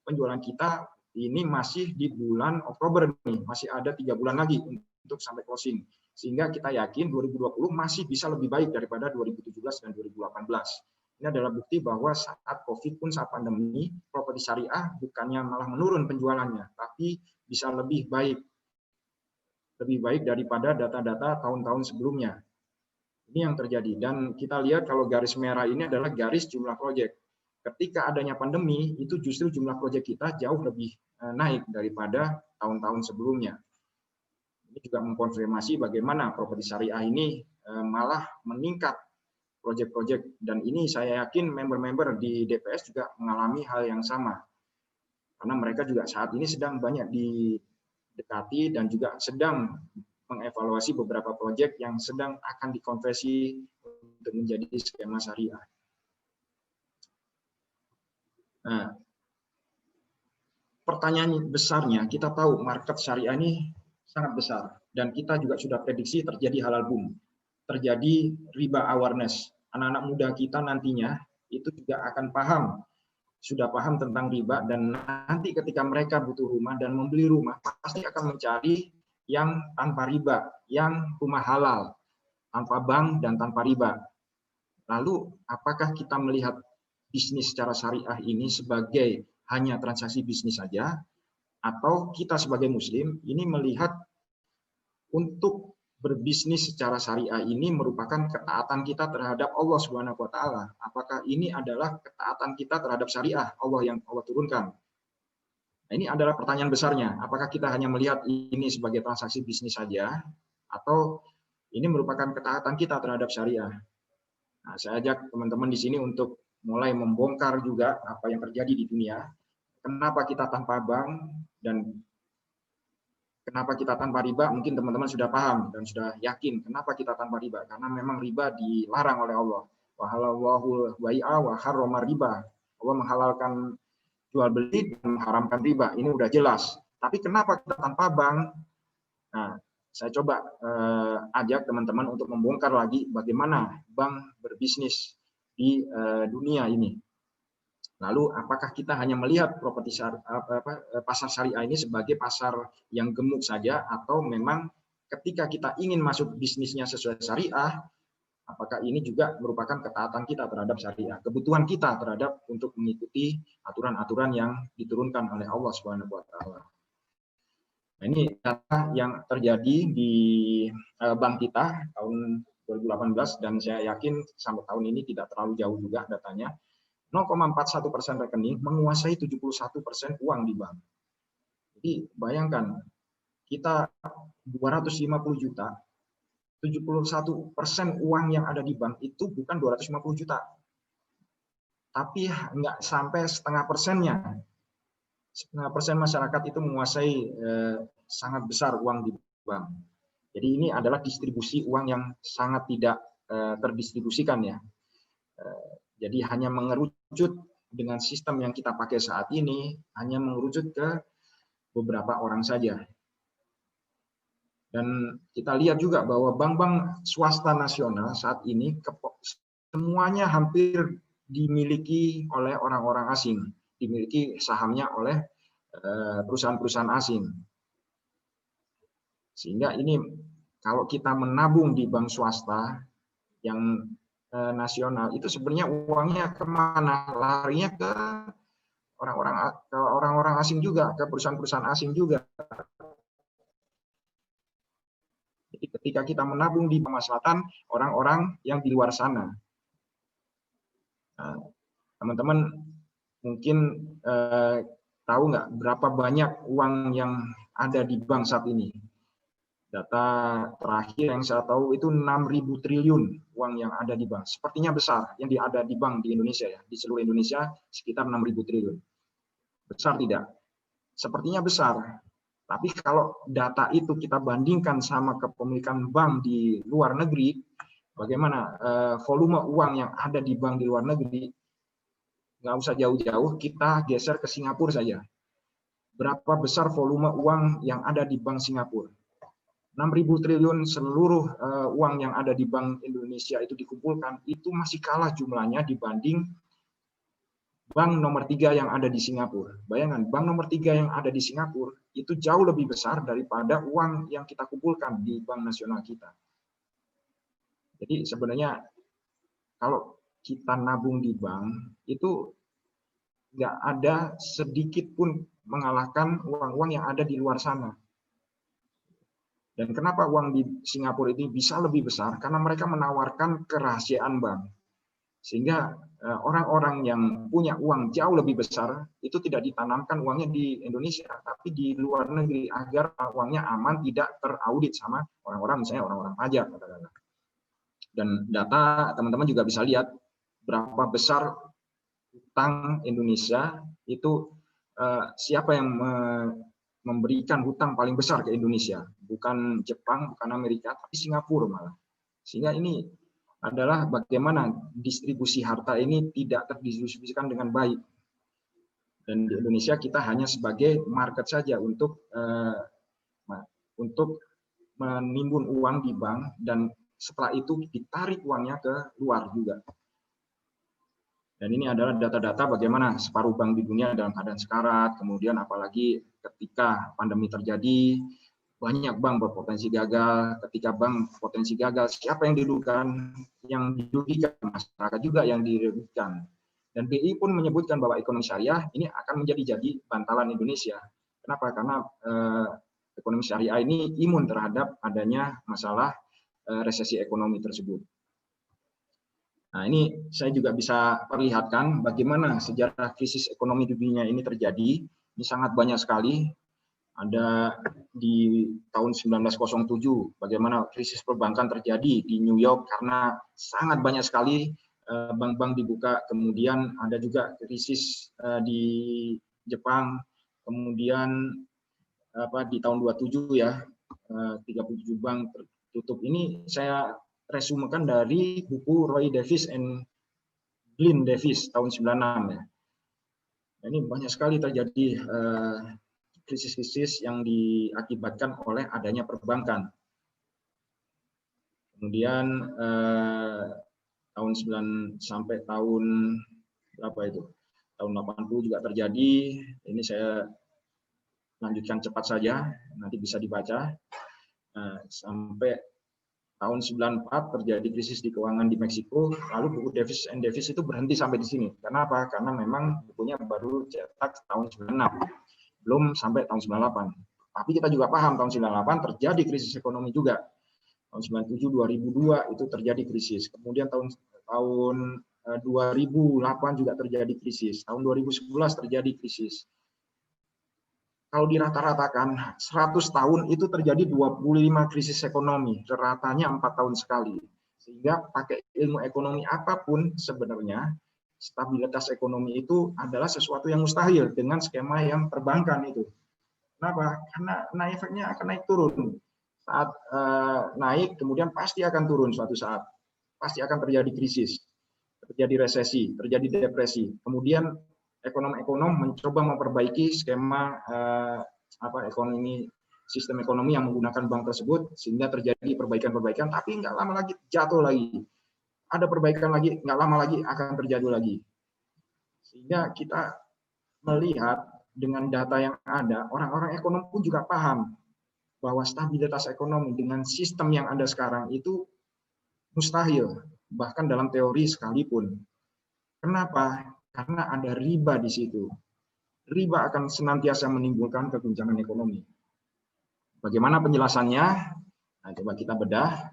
penjualan kita ini masih di bulan Oktober nih, masih ada 3 bulan lagi untuk sampai closing. Sehingga kita yakin 2020 masih bisa lebih baik daripada 2017 dan 2018. Ini adalah bukti bahwa saat COVID pun, saat pandemi, properti syariah bukannya malah menurun penjualannya, tapi bisa lebih baik daripada data-data tahun-tahun sebelumnya. Ini yang terjadi, dan kita lihat kalau garis merah ini adalah garis jumlah proyek. Ketika adanya pandemi, itu justru jumlah proyek kita jauh lebih naik daripada tahun-tahun sebelumnya. Ini juga mengkonfirmasi bagaimana properti syariah ini malah meningkat proyek-proyek, dan ini saya yakin member-member di DPS juga mengalami hal yang sama. Karena mereka juga saat ini sedang banyak didekati dan juga sedang mengevaluasi beberapa proyek yang sedang akan dikonversi untuk menjadi skema syariah. Nah, pertanyaan besarnya, kita tahu market syariah ini sangat besar, dan kita juga sudah prediksi terjadi halal boom, terjadi riba awareness. Anak-anak muda kita nantinya itu juga akan sudah paham tentang riba, dan nanti ketika mereka butuh rumah dan membeli rumah, pasti akan mencari yang tanpa riba, yang rumah halal, tanpa bank dan tanpa riba. Lalu, apakah kita melihat bisnis secara syariah ini sebagai hanya transaksi bisnis saja, atau kita sebagai muslim ini melihat untuk berbisnis secara syariah ini merupakan ketaatan kita terhadap Allah Subhanahu wa taala? Apakah ini adalah ketaatan kita terhadap syariah Allah yang Allah turunkan? Nah, ini adalah pertanyaan besarnya. Apakah kita hanya melihat ini sebagai transaksi bisnis saja, atau ini merupakan ketaatan kita terhadap syariah? Nah, saya ajak teman-teman di sini untuk mulai membongkar juga apa yang terjadi di dunia. Kenapa kita tanpa bank dan kenapa kita tanpa riba? Mungkin teman-teman sudah paham dan sudah yakin kenapa kita tanpa riba. Karena memang riba dilarang oleh Allah. Wa halallahu bai'a wa harrama riba. Allah menghalalkan jual beli dan mengharamkan riba. Ini udah jelas. Tapi kenapa kita tanpa bank? Nah, saya coba ajak teman-teman untuk membongkar lagi bagaimana bank berbisnis di dunia ini. Lalu apakah kita hanya melihat pasar syariah ini sebagai pasar yang gemuk saja, atau memang ketika kita ingin masuk bisnisnya sesuai syariah, apakah ini juga merupakan ketaatan kita terhadap syariah, kebutuhan kita terhadap untuk mengikuti aturan-aturan yang diturunkan oleh Allah Subhanahu wa taala. Nah, ini data yang terjadi di bank kita tahun 2018, dan saya yakin sampai tahun ini tidak terlalu jauh juga datanya. 0,41% rekening menguasai 71% uang di bank. Jadi bayangkan, kita 250 juta, 71% uang yang ada di bank itu bukan 250 juta. Tapi nggak sampai setengah persennya. Setengah persen masyarakat itu menguasai sangat besar uang di bank. Jadi ini adalah distribusi uang yang sangat tidak terdistribusikan ya. Jadi hanya mengerucut dengan sistem yang kita pakai saat ini, hanya mengerucut ke beberapa orang saja. Dan kita lihat juga bahwa bank-bank swasta nasional saat ini semuanya hampir dimiliki oleh orang-orang asing, dimiliki sahamnya oleh perusahaan-perusahaan asing. Sehingga ini kalau kita menabung di bank swasta yang nasional, itu sebenarnya uangnya kemana? Larinya ke orang-orang asing juga, ke perusahaan-perusahaan asing juga. Jadi ketika kita menabung di pemaslahatan orang-orang yang di luar sana. Teman-teman mungkin tahu nggak berapa banyak uang yang ada di bank saat ini? Data terakhir yang saya tahu itu 6.000 triliun uang yang ada di bank. Sepertinya besar yang ada di bank di Indonesia ya, di seluruh Indonesia sekitar 6.000 triliun. Besar tidak? Sepertinya besar. Tapi kalau data itu kita bandingkan sama kepemilikan bank di luar negeri, bagaimana volume uang yang ada di bank di luar negeri? Nggak usah jauh-jauh, kita geser ke Singapura saja. Berapa besar volume uang yang ada di bank Singapura? 6.000 triliun seluruh uang yang ada di Bank Indonesia itu dikumpulkan, itu masih kalah jumlahnya dibanding bank nomor 3 yang ada di Singapura. Bayangkan, bank nomor 3 yang ada di Singapura itu jauh lebih besar daripada uang yang kita kumpulkan di bank nasional kita. Jadi sebenarnya kalau kita nabung di bank, itu nggak ada sedikit pun mengalahkan uang-uang yang ada di luar sana. Dan kenapa uang di Singapura ini bisa lebih besar? Karena mereka menawarkan kerahasiaan bank. Sehingga orang-orang yang punya uang jauh lebih besar, itu tidak ditanamkan uangnya di Indonesia, tapi di luar negeri, agar uangnya aman, tidak teraudit sama orang-orang, misalnya orang-orang pajak. Dan data teman-teman juga bisa lihat, berapa besar utang Indonesia, itu siapa yang memberikan hutang paling besar ke Indonesia, bukan Jepang, bukan Amerika, tapi Singapura malah. Sehingga ini adalah bagaimana distribusi harta ini tidak terdistribusikan dengan baik. Dan di Indonesia kita hanya sebagai market saja untuk menimbun uang di bank, dan setelah itu ditarik uangnya ke luar juga. Dan ini adalah data-data bagaimana separuh bank di dunia dalam keadaan sekarat, kemudian apalagi ketika pandemi terjadi, banyak bank berpotensi gagal. Ketika bank potensi gagal, siapa yang dirugikan? Yang dirugikan masyarakat juga yang dirugikan. Dan BI pun menyebutkan bahwa ekonomi syariah ini akan menjadi bantalan Indonesia. Kenapa? Karena ekonomi syariah ini imun terhadap adanya masalah resesi ekonomi tersebut. Nah, ini saya juga bisa perlihatkan bagaimana sejarah krisis ekonomi di dunia ini terjadi. Ini sangat banyak sekali. Ada di tahun 1907, bagaimana krisis perbankan terjadi di New York karena sangat banyak sekali bank-bank dibuka. Kemudian ada juga krisis di Jepang. Kemudian di tahun 27 ya, 37 bank tertutup. Ini saya resumekan dari buku Roy Davis and Glyn Davis tahun 96 ya. Ini banyak sekali terjadi krisis-krisis yang diakibatkan oleh adanya perbankan. Kemudian tahun 9 sampai tahun berapa itu? tahun 80 juga terjadi. Ini saya lanjutkan cepat saja, nanti bisa dibaca. Sampai tahun 94 terjadi krisis di keuangan di Meksiko, lalu buku Davis and Davis itu berhenti sampai di sini. Kenapa? Karena memang bukunya baru cetak tahun 96, belum sampai tahun 98. Tapi kita juga paham tahun 98 terjadi krisis ekonomi juga. Tahun 97, 2002 itu terjadi krisis. Kemudian tahun 2008 juga terjadi krisis. Tahun 2011 terjadi krisis. Kalau dirata-ratakan 100 tahun itu terjadi 25 krisis ekonomi, ratanya 4 tahun sekali. Sehingga pakai ilmu ekonomi apapun sebenarnya stabilitas ekonomi itu adalah sesuatu yang mustahil dengan skema yang perbankan itu. Kenapa? Karena efeknya akan naik turun. Saat naik kemudian pasti akan turun suatu saat. Pasti akan terjadi krisis, terjadi resesi, terjadi depresi. Kemudian ekonom-ekonom mencoba memperbaiki skema sistem ekonomi yang menggunakan bank tersebut sehingga terjadi perbaikan-perbaikan, tapi nggak lama lagi jatuh lagi. Ada perbaikan lagi, nggak lama lagi akan terjadi lagi. Sehingga kita melihat dengan data yang ada, orang-orang ekonom pun juga paham bahwa stabilitas ekonomi dengan sistem yang ada sekarang itu mustahil, bahkan dalam teori sekalipun. Kenapa? Karena ada riba di situ. Riba akan senantiasa menimbulkan keguncangan ekonomi. Bagaimana penjelasannya? Nah, coba kita bedah.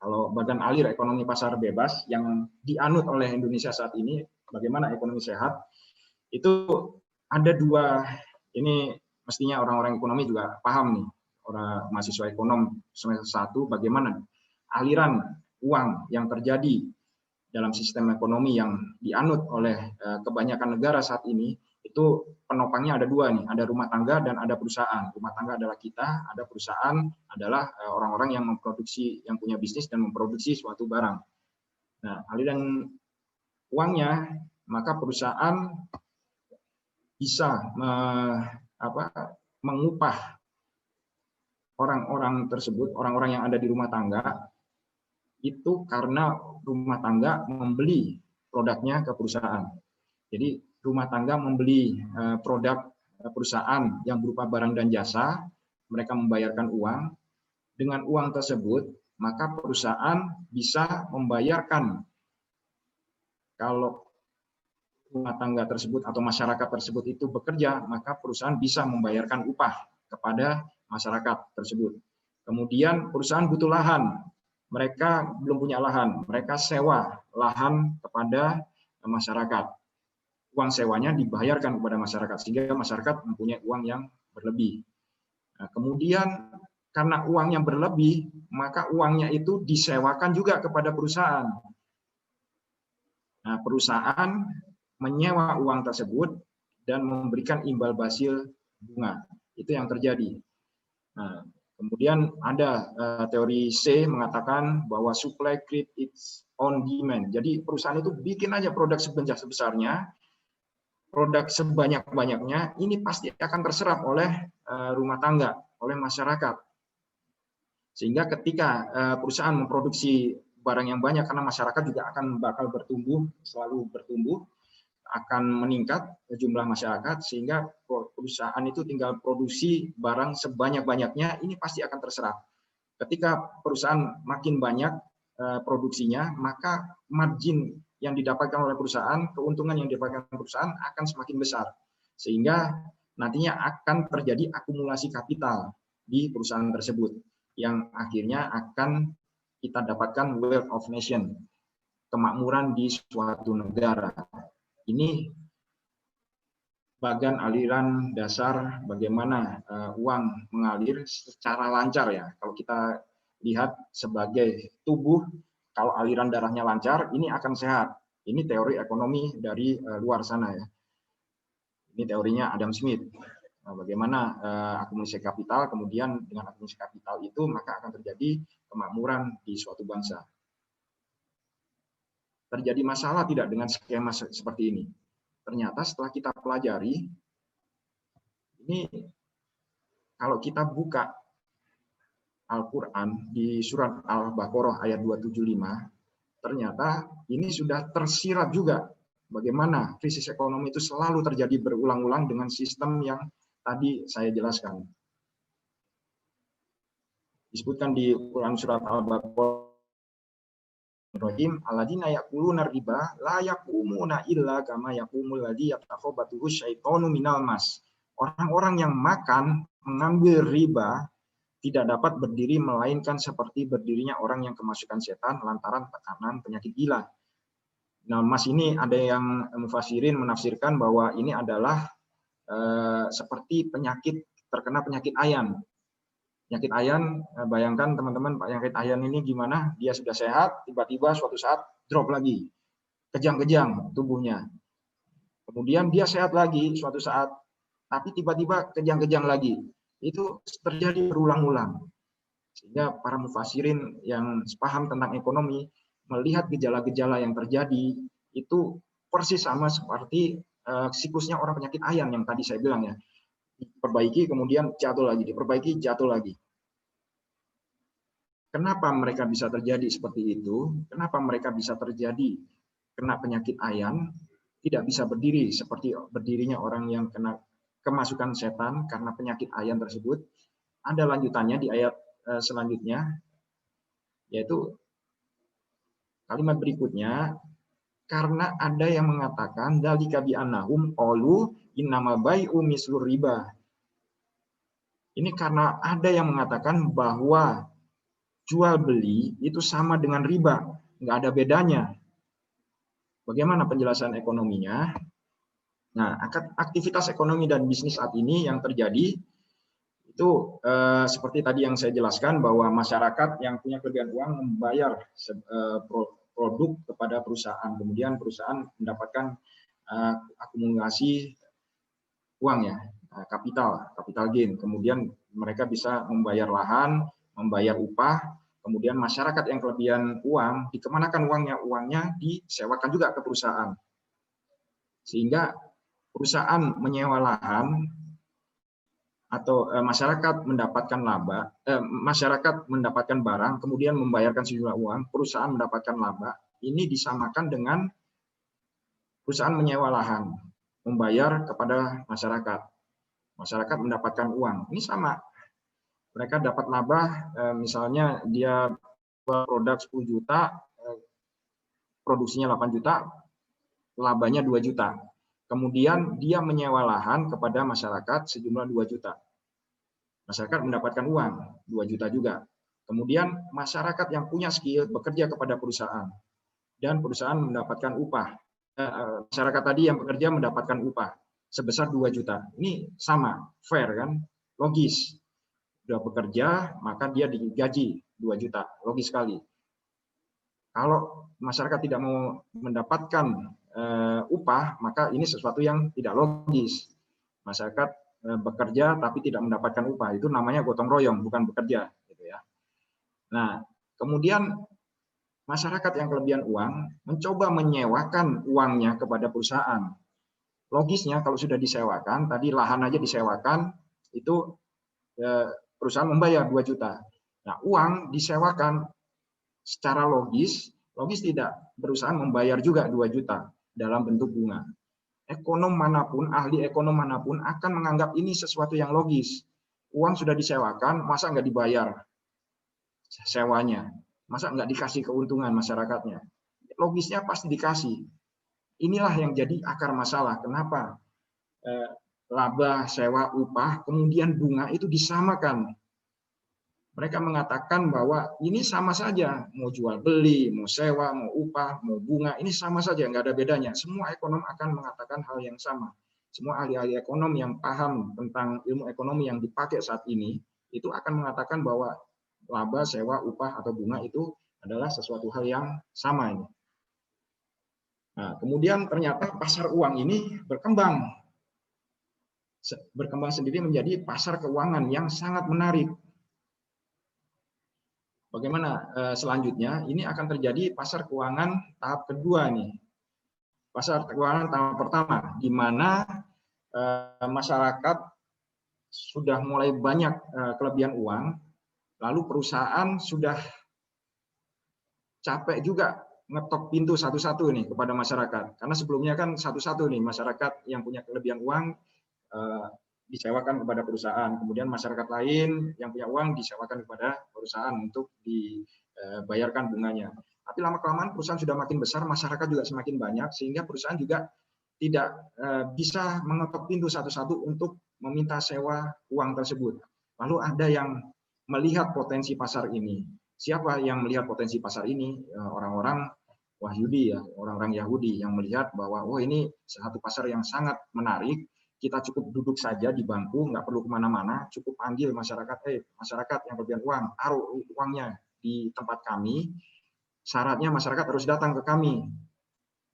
Kalau Badan Alir Ekonomi Pasar Bebas yang dianut oleh Indonesia saat ini, bagaimana ekonomi sehat, itu ada dua, ini mestinya orang-orang ekonomi juga paham nih, orang mahasiswa ekonom semester 1, bagaimana aliran uang yang terjadi dalam sistem ekonomi yang dianut oleh kebanyakan negara saat ini, itu penopangnya ada dua nih, ada rumah tangga dan ada perusahaan. Rumah tangga adalah kita, ada perusahaan adalah orang-orang yang memproduksi, yang punya bisnis dan memproduksi suatu barang. Nah, aliran uangnya, maka perusahaan bisa mengupah orang-orang tersebut, orang-orang yang ada di rumah tangga, itu karena rumah tangga membeli produknya ke perusahaan. Jadi rumah tangga membeli produk perusahaan yang berupa barang dan jasa, mereka membayarkan uang. Dengan uang tersebut, maka perusahaan bisa membayarkan, kalau rumah tangga tersebut atau masyarakat tersebut itu bekerja, maka perusahaan bisa membayarkan upah kepada masyarakat tersebut. Kemudian perusahaan butuh lahan. Mereka belum punya lahan, mereka sewa lahan kepada masyarakat. Uang sewanya dibayarkan kepada masyarakat, sehingga masyarakat mempunyai uang yang berlebih. Nah, kemudian karena uang yang berlebih, maka uangnya itu disewakan juga kepada perusahaan. Nah, perusahaan menyewa uang tersebut dan memberikan imbal hasil bunga. Itu yang terjadi. Nah, kemudian ada teori C mengatakan bahwa supply create its own demand. Jadi perusahaan itu bikin aja produk sebesar-besarnya, produk sebanyak-banyaknya, ini pasti akan terserap oleh rumah tangga, oleh masyarakat. Sehingga ketika perusahaan memproduksi barang yang banyak, karena masyarakat juga akan bakal bertumbuh, selalu bertumbuh, akan meningkat jumlah masyarakat, sehingga perusahaan itu tinggal produksi barang sebanyak-banyaknya, ini pasti akan terserap. Ketika perusahaan makin banyak produksinya, maka margin yang didapatkan oleh perusahaan, keuntungan yang didapatkan perusahaan akan semakin besar. Sehingga nantinya akan terjadi akumulasi kapital di perusahaan tersebut, yang akhirnya akan kita dapatkan wealth of nation, kemakmuran di suatu negara. Ini bagan aliran dasar bagaimana uang mengalir secara lancar ya. Kalau kita lihat sebagai tubuh, kalau aliran darahnya lancar, ini akan sehat. Ini teori ekonomi dari luar sana ya. Ini teorinya Adam Smith. Bagaimana akumulasi kapital, kemudian dengan akumulasi kapital itu maka akan terjadi kemakmuran di suatu bangsa. Terjadi masalah tidak dengan skema seperti ini? Ternyata setelah kita pelajari, ini kalau kita buka Al-Quran di surat Al-Baqarah ayat 275, ternyata ini sudah tersirat juga bagaimana krisis ekonomi itu selalu terjadi berulang-ulang dengan sistem yang tadi saya jelaskan. Disebutkan di Quran surat Al-Baqarah, alladzina ya'kuluna riba la yaqumuna illa kama yaqumul ladzi yatakhabbathu syaitanu minal mas. Orang-orang yang makan mengambil riba tidak dapat berdiri melainkan seperti berdirinya orang yang kemasukan setan lantaran tekanan penyakit gila. Nah, mas ini ada yang mufassirin menafsirkan bahwa ini adalah seperti terkena penyakit ayan. Penyakit ayan, bayangkan teman-teman, penyakit ayan ini gimana? Dia sudah sehat, tiba-tiba suatu saat drop lagi, kejang-kejang tubuhnya. Kemudian dia sehat lagi suatu saat, tapi tiba-tiba kejang-kejang lagi. Itu terjadi berulang-ulang. Sehingga para mufassirin yang paham tentang ekonomi melihat gejala-gejala yang terjadi itu persis sama seperti siklusnya orang penyakit ayan yang tadi saya bilang ya. Diperbaiki kemudian jatuh lagi, diperbaiki jatuh lagi. Kenapa mereka bisa terjadi seperti itu? Kenapa mereka bisa terjadi kena penyakit ayan, tidak bisa berdiri seperti berdirinya orang yang kena kemasukan setan karena penyakit ayan tersebut? Ada lanjutannya di ayat selanjutnya, yaitu kalimat berikutnya, karena ada yang mengatakan dzalika bi annahum qalu innama bai'u mislur riba. Ini karena ada yang mengatakan bahwa jual beli itu sama dengan riba, nggak ada bedanya. Bagaimana penjelasan ekonominya? Nah, aktivitas ekonomi dan bisnis saat ini yang terjadi itu seperti tadi yang saya jelaskan bahwa masyarakat yang punya kelebihan uang membayar produk kepada perusahaan, kemudian perusahaan mendapatkan akumulasi uang ya, capital gain, kemudian mereka bisa membayar lahan, membayar upah, kemudian masyarakat yang kelebihan uang dikemanakan uangnya disewakan juga ke perusahaan, sehingga perusahaan menyewa lahan atau masyarakat mendapatkan laba, masyarakat mendapatkan barang, kemudian membayarkan sejumlah uang, perusahaan mendapatkan laba. Ini disamakan dengan perusahaan menyewa lahan, membayar kepada masyarakat. Masyarakat mendapatkan uang. Ini sama. Mereka dapat laba, misalnya dia produk 10 juta, produksinya 8 juta, labanya 2 juta. Kemudian dia menyewa lahan kepada masyarakat sejumlah 2 juta. Masyarakat mendapatkan uang 2 juta juga. Kemudian masyarakat yang punya skill bekerja kepada perusahaan dan perusahaan mendapatkan upah. Masyarakat tadi yang bekerja mendapatkan upah sebesar 2 juta. Ini sama, fair kan? Logis. Sudah bekerja, maka dia digaji 2 juta. Logis sekali. Kalau masyarakat tidak mau mendapatkan upah, maka ini sesuatu yang tidak logis. Masyarakat bekerja tapi tidak mendapatkan upah, itu namanya gotong royong, bukan bekerja, gitu ya. Nah, kemudian masyarakat yang kelebihan uang mencoba menyewakan uangnya kepada perusahaan. Logisnya kalau sudah disewakan, tadi lahan aja disewakan, itu perusahaan membayar 2 juta. Nah, uang disewakan secara logis tidak, perusahaan membayar juga 2 juta dalam bentuk bunga. Ekonom manapun, ahli ekonom manapun akan menganggap ini sesuatu yang logis. Uang sudah disewakan, masa nggak dibayar sewanya? Masa nggak dikasih keuntungan masyarakatnya? Logisnya pasti dikasih. Inilah yang jadi akar masalah. Kenapa laba, sewa, upah, kemudian bunga itu disamakan? Mereka mengatakan bahwa ini sama saja, mau jual beli, mau sewa, mau upah, mau bunga, ini sama saja, nggak ada bedanya. Semua ekonom akan mengatakan hal yang sama. Semua ahli-ahli ekonom yang paham tentang ilmu ekonomi yang dipakai saat ini, itu akan mengatakan bahwa laba, sewa, upah, atau bunga itu adalah sesuatu hal yang sama ini. Nah, kemudian ternyata pasar uang ini berkembang sendiri menjadi pasar keuangan yang sangat menarik. Bagaimana selanjutnya? Ini akan terjadi pasar keuangan tahap kedua nih. Pasar keuangan tahap pertama, di mana masyarakat sudah mulai banyak kelebihan uang, lalu perusahaan sudah capek juga ngetok pintu satu-satu nih kepada masyarakat. Karena sebelumnya kan satu-satu nih masyarakat yang punya kelebihan uang disewakan kepada perusahaan. Kemudian masyarakat lain yang punya uang disewakan kepada perusahaan untuk dibayarkan bunganya. Tapi lama-kelamaan perusahaan sudah makin besar, masyarakat juga semakin banyak, sehingga perusahaan juga tidak bisa mengetok pintu satu-satu untuk meminta sewa uang tersebut. Lalu ada yang melihat potensi pasar ini. Siapa yang melihat potensi pasar ini? Orang-orang Wahyudi ya, orang-orang Yahudi yang melihat bahwa oh ini satu pasar yang sangat menarik, kita cukup duduk saja di bangku, nggak perlu kemana-mana, cukup panggil masyarakat, masyarakat yang kelebihan uang, taruh uangnya di tempat kami, syaratnya masyarakat harus datang ke kami.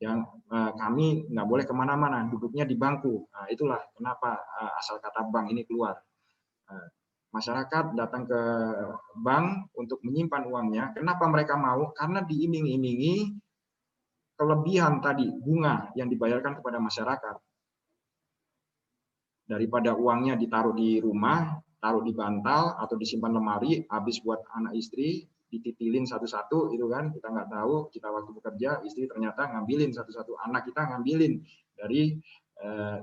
Yang kami nggak boleh kemana-mana, duduknya di bangku. Nah, itulah kenapa asal kata bank ini keluar. Masyarakat datang ke bank untuk menyimpan uangnya. Kenapa mereka mau? Karena diiming-imingi kelebihan tadi, bunga yang dibayarkan kepada masyarakat. Daripada uangnya ditaruh di rumah, taruh di bantal, atau disimpan lemari, habis buat anak istri, dititilin satu-satu, itu kan kita nggak tahu, kita waktu bekerja, istri ternyata ngambilin satu-satu, anak kita ngambilin dari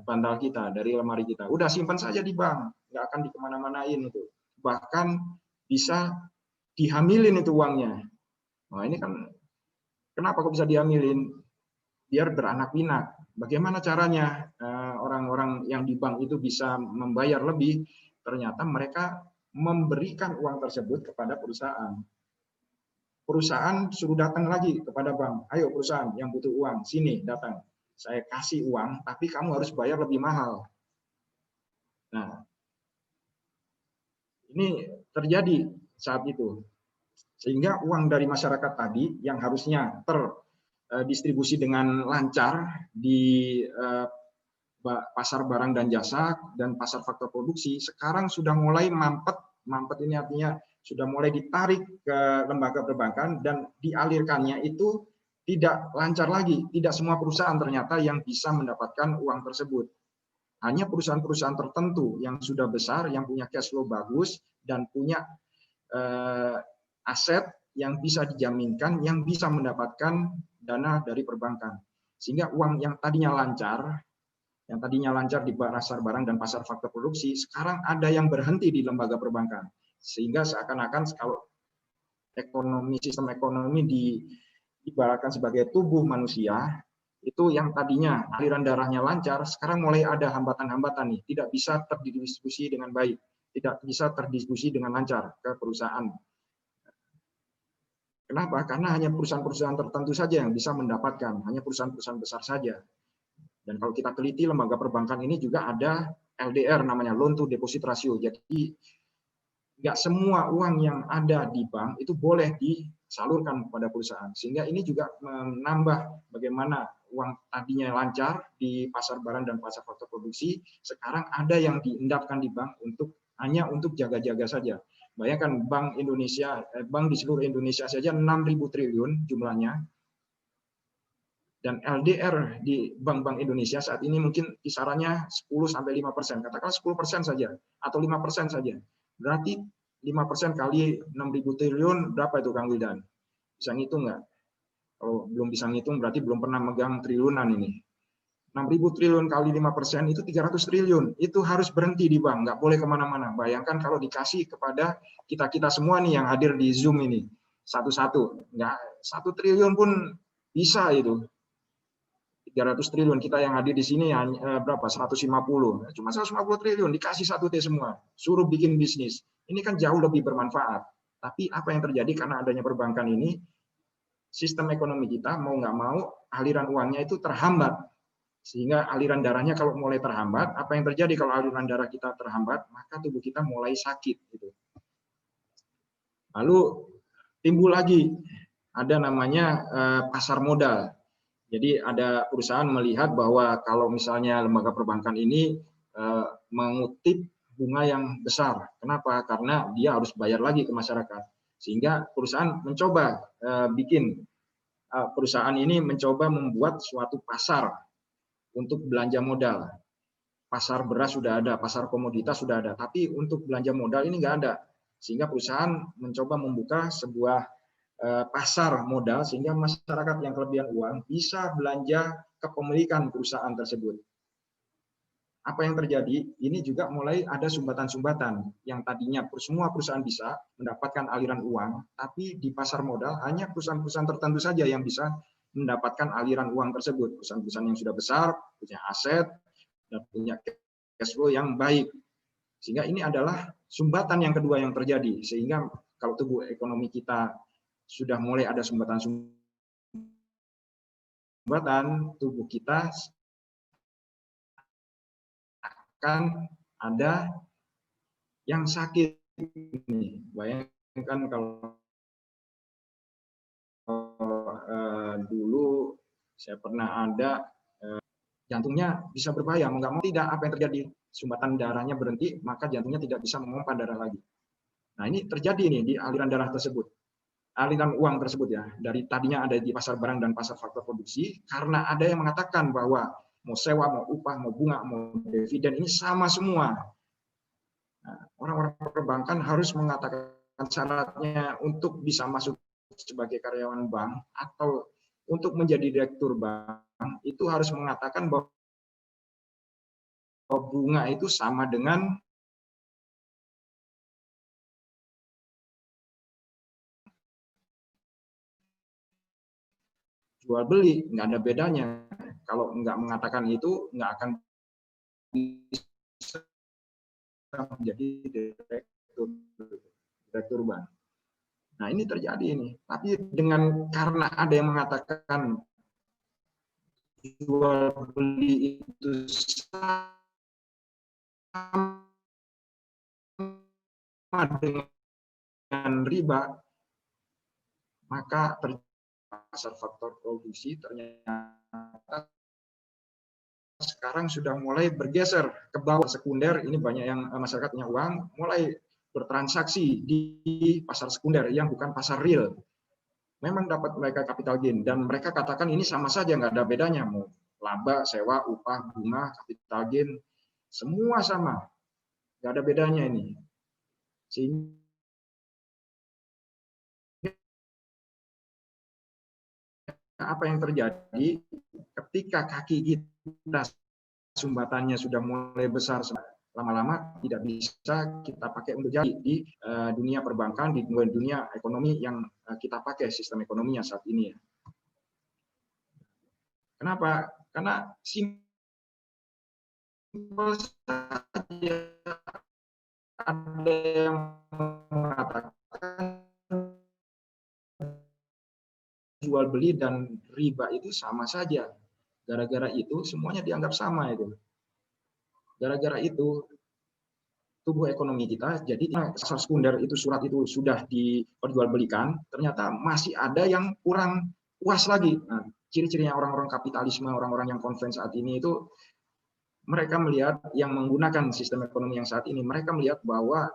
bantal kita, dari lemari kita. Udah simpan saja di bank, nggak akan dikemana-manain itu. Bahkan bisa dihamilin itu uangnya. Nah ini kan kenapa kok bisa dihamilin? Biar beranak pinak. Bagaimana caranya orang-orang yang di bank itu bisa membayar lebih? Ternyata mereka memberikan uang tersebut kepada perusahaan. Perusahaan suruh datang lagi kepada bank. Ayo perusahaan yang butuh uang, sini datang. Saya kasih uang, tapi kamu harus bayar lebih mahal. Nah, ini terjadi saat itu. Sehingga uang dari masyarakat tadi yang harusnya terdistribusi dengan lancar di pasar barang dan jasa dan pasar faktor produksi, sekarang sudah mulai mampet. Mampet ini artinya sudah mulai ditarik ke lembaga perbankan dan dialirkannya itu tidak lancar lagi. Tidak semua perusahaan ternyata yang bisa mendapatkan uang tersebut. Hanya perusahaan-perusahaan tertentu yang sudah besar, yang punya cash flow bagus, dan punya aset yang bisa dijaminkan, yang bisa mendapatkan dana dari perbankan. Sehingga uang yang tadinya lancar di pasar barang dan pasar faktor produksi, sekarang ada yang berhenti di lembaga perbankan. Sehingga seakan-akan kalau sistem ekonomi diibaratkan sebagai tubuh manusia, itu yang tadinya aliran darahnya lancar, sekarang mulai ada hambatan-hambatan nih, tidak bisa terdistribusi dengan baik, tidak bisa terdistribusi dengan lancar ke perusahaan. Kenapa? Karena hanya perusahaan-perusahaan tertentu saja yang bisa mendapatkan, hanya perusahaan-perusahaan besar saja. Dan kalau kita teliti lembaga perbankan ini juga ada LDR namanya, loan to deposit ratio. Jadi nggak semua uang yang ada di bank itu boleh disalurkan kepada perusahaan. Sehingga ini juga menambah bagaimana uang tadinya lancar di pasar barang dan pasar faktor produksi, sekarang ada yang diendapkan di bank hanya untuk jaga-jaga saja. Bayangkan bank Indonesia, bank di seluruh Indonesia saja 6.000 triliun jumlahnya. Dan LDR di bank-bank Indonesia saat ini mungkin kisarannya 10-5%. Katakanlah 10% saja atau 5% saja. Berarti 5% kali 6.000 triliun berapa itu Kang Wildan? Bisa ngitung nggak? Kalau belum bisa ngitung berarti belum pernah megang triliunan ini. 6.000 triliun kali 5% itu 300 triliun. Itu harus berhenti di bank, nggak boleh kemana-mana. Bayangkan kalau dikasih kepada kita-kita semua nih yang hadir di Zoom ini. Satu-satu. Nggak, 1 triliun pun bisa itu. 300 triliun, kita yang hadir di sini berapa? 150. Cuma 150 triliun dikasih 1T semua. Suruh bikin bisnis. Ini kan jauh lebih bermanfaat. Tapi apa yang terjadi karena adanya perbankan ini, sistem ekonomi kita mau nggak mau aliran uangnya itu terhambat. Sehingga aliran darahnya kalau mulai terhambat, apa yang terjadi kalau aliran darah kita terhambat, maka tubuh kita mulai sakit. Gitu. Lalu timbul lagi, ada namanya pasar modal. Jadi ada perusahaan melihat bahwa kalau misalnya lembaga perbankan ini mengutip bunga yang besar. Kenapa? Karena dia harus bayar lagi ke masyarakat. Sehingga perusahaan mencoba perusahaan ini mencoba membuat suatu pasar untuk belanja modal. Pasar beras sudah ada, pasar komoditas sudah ada, tapi untuk belanja modal ini nggak ada. Sehingga perusahaan mencoba membuka sebuah pasar modal sehingga masyarakat yang kelebihan uang bisa belanja kepemilikan perusahaan tersebut. Apa yang terjadi? Ini juga mulai ada sumbatan-sumbatan yang tadinya semua perusahaan bisa mendapatkan aliran uang, tapi di pasar modal hanya perusahaan-perusahaan tertentu saja yang bisa mendapatkan aliran uang tersebut. Perusahaan-perusahaan yang sudah besar, punya aset, dan punya cash flow yang baik. Sehingga ini adalah sumbatan yang kedua yang terjadi. Sehingga kalau tubuh ekonomi kita sudah mulai ada sumbatan, tubuh kita akan ada yang sakit. Bayangkan kalau dulu saya pernah ada jantungnya bisa berbahaya, mau nggak mau tidak, apa yang terjadi? Sumbatan darahnya berhenti, maka jantungnya tidak bisa memompa darah lagi. Nah ini terjadi nih di aliran darah tersebut, aliran uang tersebut ya, dari tadinya ada di pasar barang dan pasar faktor produksi, karena ada yang mengatakan bahwa mau sewa, mau upah, mau bunga, mau dividen, ini sama semua. Nah, orang-orang perbankan harus mengatakan syaratnya untuk bisa masuk sebagai karyawan bank atau untuk menjadi direktur bank, itu harus mengatakan bahwa bunga itu sama dengan jual beli, nggak ada bedanya. Kalau nggak mengatakan itu, nggak akan bisa menjadi direktur bank. Nah ini terjadi ini. Tapi karena ada yang mengatakan jual beli itu sama dengan riba, maka pasar faktor produksi ternyata sekarang sudah mulai bergeser ke bawah sekunder. Ini banyak yang masyarakat punya uang mulai bertransaksi di pasar sekunder yang bukan pasar real. Memang dapat mereka capital gain dan mereka katakan ini sama saja, nggak ada bedanya, mau laba, sewa, upah, bunga, capital gain, semua sama, nggak ada bedanya ini. Sehingga apa yang terjadi ketika kaki kita sumbatannya sudah mulai besar, lama-lama tidak bisa kita pakai untuk jadi di dunia perbankan, di dunia ekonomi yang kita pakai sistem ekonominya saat ini. Kenapa? Karena simpel saja, ada yang mengatakan jual beli dan riba itu sama saja. Gara-gara itu semuanya dianggap sama itu. Gara-gara itu tubuh ekonomi kita, jadi pasar sekunder itu surat itu sudah diperjualbelikan, ternyata masih ada yang kurang puas lagi. Nah, ciri-cirinya orang-orang kapitalisme, orang-orang yang konven saat ini itu mereka melihat yang menggunakan sistem ekonomi yang saat ini, mereka melihat bahwa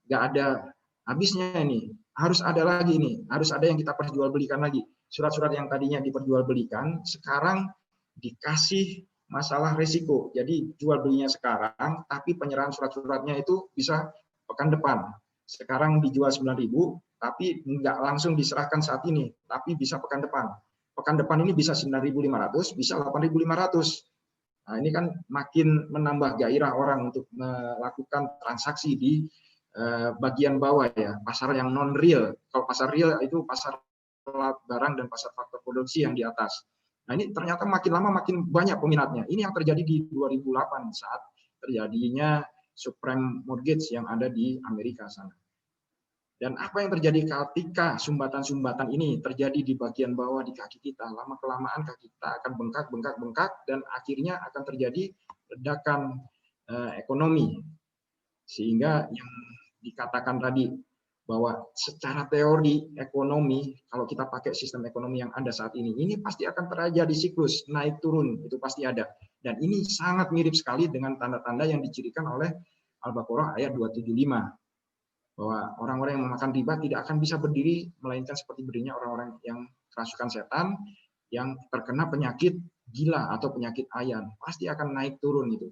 nggak ada habisnya ini, harus ada lagi ini, harus ada yang kita perjualbelikan lagi. Surat-surat yang tadinya diperjualbelikan sekarang dikasih masalah risiko. Jadi jual belinya sekarang, tapi penyerahan surat-suratnya itu bisa pekan depan. Sekarang dijual 9.000, tapi nggak langsung diserahkan saat ini, tapi bisa pekan depan. Pekan depan ini bisa 9.500, bisa 8.500. Nah, ini kan makin menambah gairah orang untuk melakukan transaksi di bagian bawah ya, pasar yang non real. Kalau pasar real itu pasar barang dan pasar faktor produksi yang di atas. Nah ini ternyata makin lama makin banyak peminatnya. Ini yang terjadi di 2008 saat terjadinya subprime mortgage yang ada di Amerika sana. Dan apa yang terjadi ketika sumbatan-sumbatan ini terjadi di bagian bawah di kaki kita, lama-kelamaan kaki kita akan bengkak, dan akhirnya akan terjadi ledakan ekonomi. Sehingga yang dikatakan tadi, bahwa secara teori ekonomi, kalau kita pakai sistem ekonomi yang ada saat ini pasti akan terjadi siklus naik turun, itu pasti ada. Dan ini sangat mirip sekali dengan tanda-tanda yang dicirikan oleh Al-Baqarah ayat 275, bahwa orang-orang yang memakan riba tidak akan bisa berdiri, melainkan seperti berdirinya orang-orang yang kerasukan setan, yang terkena penyakit gila atau penyakit ayan, pasti akan naik turun itu.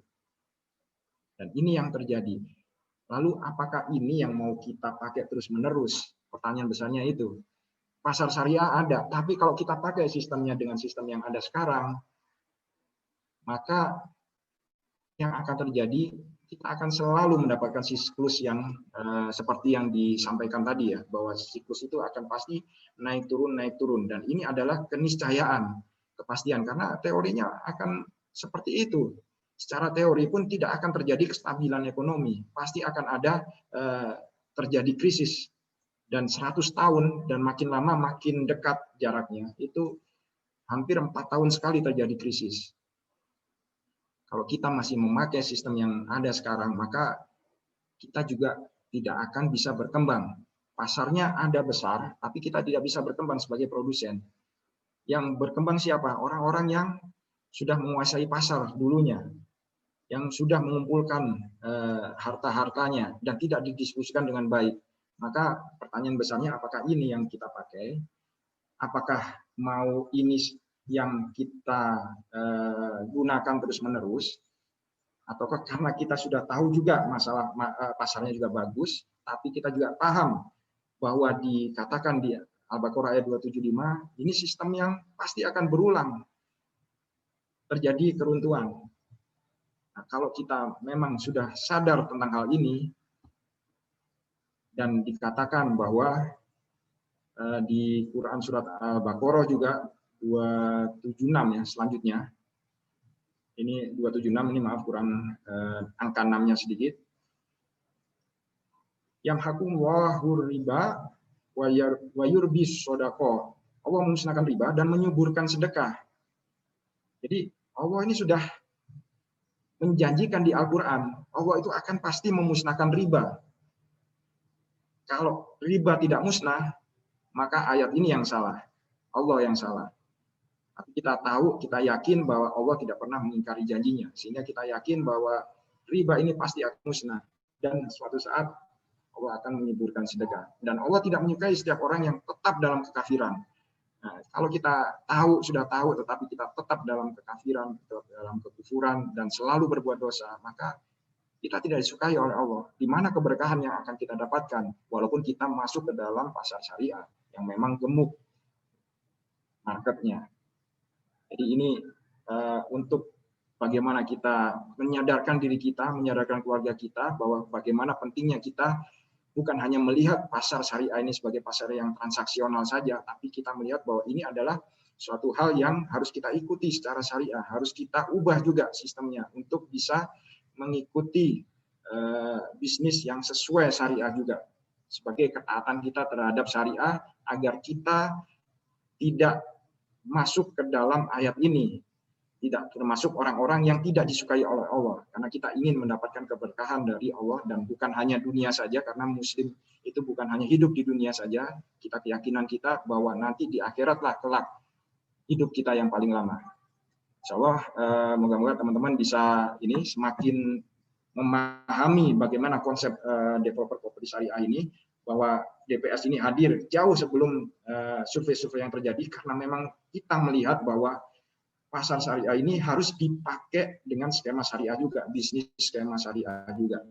Dan ini yang terjadi. Lalu apakah ini yang mau kita pakai terus-menerus? Pertanyaan besarnya itu. pasar syariah ada, tapi kalau kita pakai sistemnya dengan sistem yang ada sekarang, maka yang akan terjadi, kita akan selalu mendapatkan siklus yang seperti yang disampaikan tadi ya, bahwa siklus itu akan pasti naik turun, dan ini adalah keniscayaan, kepastian, karena teorinya akan seperti itu. Secara teori pun tidak akan terjadi kestabilan ekonomi, pasti akan ada terjadi krisis, dan 100 tahun dan makin lama makin dekat jaraknya, itu hampir 4 tahun sekali terjadi krisis. Kalau kita masih memakai sistem yang ada sekarang, maka kita juga tidak akan bisa berkembang. Pasarnya ada besar, tapi kita tidak bisa berkembang sebagai produsen. Yang berkembang siapa? Orang-orang yang sudah menguasai pasar dulunya, yang sudah mengumpulkan harta-hartanya dan tidak didistribusikan dengan baik. Maka pertanyaan besarnya, apakah ini yang kita pakai? Apakah mau ini yang kita gunakan terus-menerus, ataukah karena kita sudah tahu juga masalah pasarnya juga bagus, tapi kita juga paham bahwa dikatakan di Al-Baqarah ayat 275, ini sistem yang pasti akan berulang, terjadi keruntuhan. Nah, kalau kita memang sudah sadar tentang hal ini, dan dikatakan bahwa di Quran surat Al-Baqarah juga 276 ya selanjutnya. Ini 276, ini maaf kurang angka 6-nya sedikit. Yang hakum wahur riba wa yurbis sodako. Allah memusnahkan riba dan menyuburkan sedekah. Jadi Allah ini sudah menjanjikan di Al-Quran, Allah itu akan pasti memusnahkan riba. Kalau riba tidak musnah, maka ayat ini yang salah. Allah yang salah. Tapi kita tahu, kita yakin bahwa Allah tidak pernah mengingkari janjinya. Sehingga kita yakin bahwa riba ini pasti akan musnah. Dan suatu saat Allah akan menyuburkan sedekah. Dan Allah tidak menyukai setiap orang yang tetap dalam kekafiran. Nah, kalau kita tahu, sudah tahu, tetapi kita tetap dalam kekafiran, tetap dalam kekufuran, dan selalu berbuat dosa, maka kita tidak disukai oleh Allah. Di mana keberkahan yang akan kita dapatkan, walaupun kita masuk ke dalam pasar syariah, yang memang gemuk marketnya. Jadi ini untuk bagaimana kita menyadarkan diri kita, menyadarkan keluarga kita, bahwa bagaimana pentingnya kita bukan hanya melihat pasar syariah ini sebagai pasar yang transaksional saja, tapi kita melihat bahwa ini adalah suatu hal yang harus kita ikuti secara syariah, harus kita ubah juga sistemnya untuk bisa mengikuti bisnis yang sesuai syariah juga, sebagai ketaatan kita terhadap syariah, agar kita tidak masuk ke dalam ayat ini, tidak termasuk orang-orang yang tidak disukai oleh Allah, karena kita ingin mendapatkan keberkahan dari Allah, dan bukan hanya dunia saja, karena muslim itu bukan hanya hidup di dunia saja, kita keyakinan kita bahwa nanti di akhiratlah kelak hidup kita yang paling lama. Insya Allah moga-moga teman-teman bisa ini semakin memahami bagaimana konsep developer properti syariah ini, bahwa DPS ini hadir jauh sebelum survei-survei yang terjadi, karena memang kita melihat bahwa pasar syariah ini harus dipakai dengan skema syariah juga, bisnis skema syariah juga.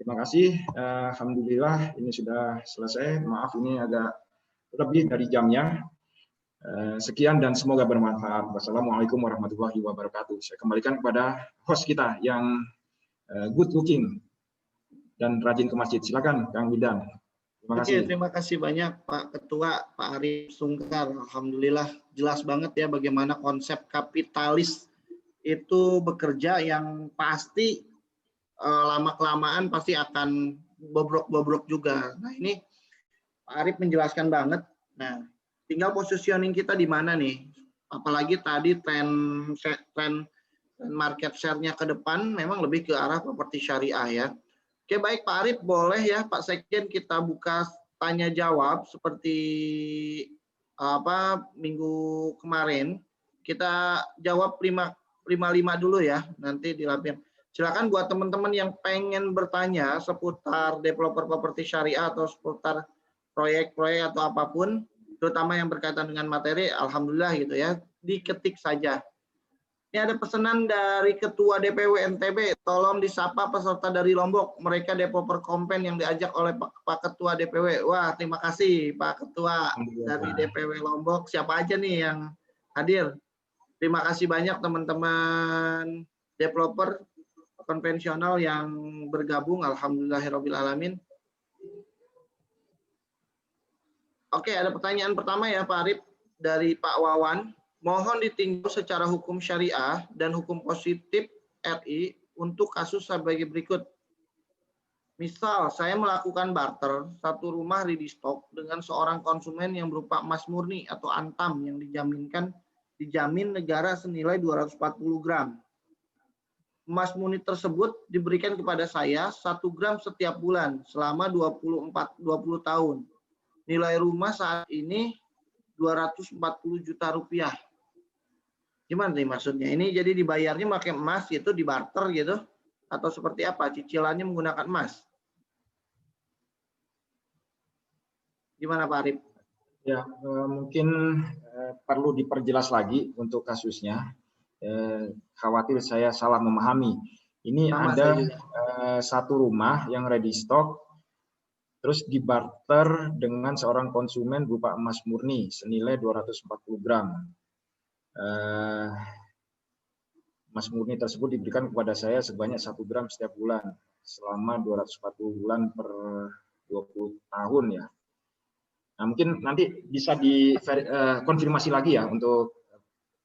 Terima kasih. Alhamdulillah ini sudah selesai. Maaf ini agak lebih dari jamnya. Sekian dan semoga bermanfaat. Wassalamualaikum warahmatullahi wabarakatuh. Saya kembalikan kepada host kita yang good looking dan rajin ke masjid. Silakan Kang Bidan. Terima kasih. Oke, terima kasih banyak Pak Ketua, Pak Arif Sungkar. Alhamdulillah jelas banget ya bagaimana konsep kapitalis itu bekerja, yang pasti lama-kelamaan pasti akan bobrok-bobrok juga. Nah ini Pak Arif menjelaskan banget. Nah tinggal positioning kita di mana nih. Apalagi tadi tren market share-nya ke depan memang lebih ke arah properti syariah ya. Oke, baik Pak Arif, boleh ya Pak Sekjen kita buka tanya jawab seperti minggu kemarin. Kita jawab 55 dulu ya, nanti dilampirkan. Silakan buat teman-teman yang pengen bertanya seputar developer properti syariah atau seputar proyek-proyek atau apapun, terutama yang berkaitan dengan materi, alhamdulillah gitu ya, diketik saja. Ini ada pesanan dari Ketua DPW NTB, tolong disapa peserta dari Lombok, mereka developer kompen yang diajak oleh Pak Ketua DPW. Wah, terima kasih Pak Ketua dari DPW Lombok. Siapa aja nih yang hadir? Terima kasih banyak teman-teman developer konvensional yang bergabung. Alhamdulillahirrahmanirrahim. Oke, ada pertanyaan pertama ya Pak Arif dari Pak Wawan. Mohon ditinjau secara hukum syariah dan hukum positif RI untuk kasus sebagai berikut. Misal, saya melakukan barter satu rumah ready stock dengan seorang konsumen yang berupa emas murni atau antam yang dijamin negara senilai 240 gram. Emas murni tersebut diberikan kepada saya 1 gram setiap bulan selama 20 tahun. Nilai rumah saat ini 240 juta rupiah. Gimana nih maksudnya? Ini jadi dibayarnya pakai emas gitu, di barter gitu? Atau seperti apa? Cicilannya menggunakan emas? Gimana Pak Arif? Ya, mungkin perlu diperjelas lagi untuk kasusnya. Khawatir saya salah memahami. Ini ada satu rumah yang ready stock, terus dibarter dengan seorang konsumen berupa emas murni senilai 240 gram. Emas murni tersebut diberikan kepada saya sebanyak 1 gram setiap bulan selama 240 bulan per 20 tahun ya. Nah, mungkin nanti bisa dikonfirmasi lagi ya untuk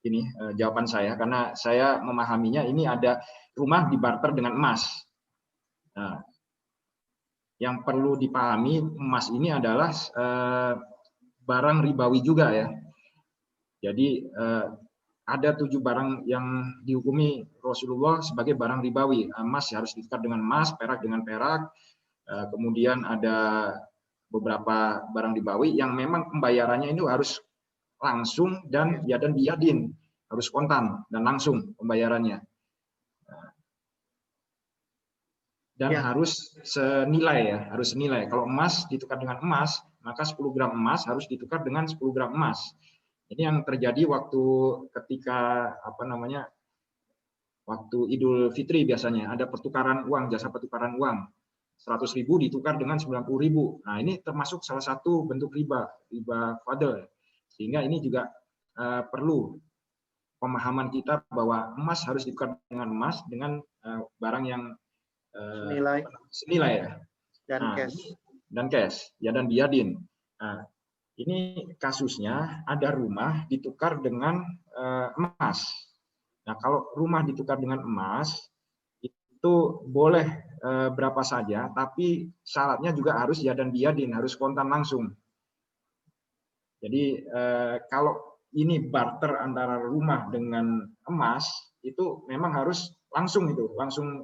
ini jawaban saya, karena saya memahaminya ini ada rumah dibarter dengan emas. Nah, yang perlu dipahami, emas ini adalah barang ribawi juga ya. Jadi ada 7 barang yang dihukumi Rasulullah sebagai barang ribawi. Emas harus ditukar dengan emas, perak dengan perak. Kemudian ada beberapa barang ribawi yang memang pembayarannya itu harus langsung dan biadin, harus kontan dan langsung pembayarannya. Dan harus senilai ya, harus senilai. Kalau emas ditukar dengan emas, maka 10 gram emas harus ditukar dengan 10 gram emas. Ini yang terjadi waktu ketika waktu Idul Fitri biasanya ada pertukaran uang, jasa pertukaran uang. 100.000 ditukar dengan 90.000. Nah, ini termasuk salah satu bentuk riba fadl. Sehingga ini juga perlu pemahaman kita bahwa emas harus ditukar dengan emas dengan barang yang senilai ya. Dan cash ya, dan biadin. Nah, ini kasusnya ada rumah ditukar dengan emas. Nah, kalau rumah ditukar dengan emas itu boleh berapa saja, tapi syaratnya juga harus ya dan biadin, harus kontan langsung. Jadi kalau ini barter antara rumah dengan emas itu memang harus langsung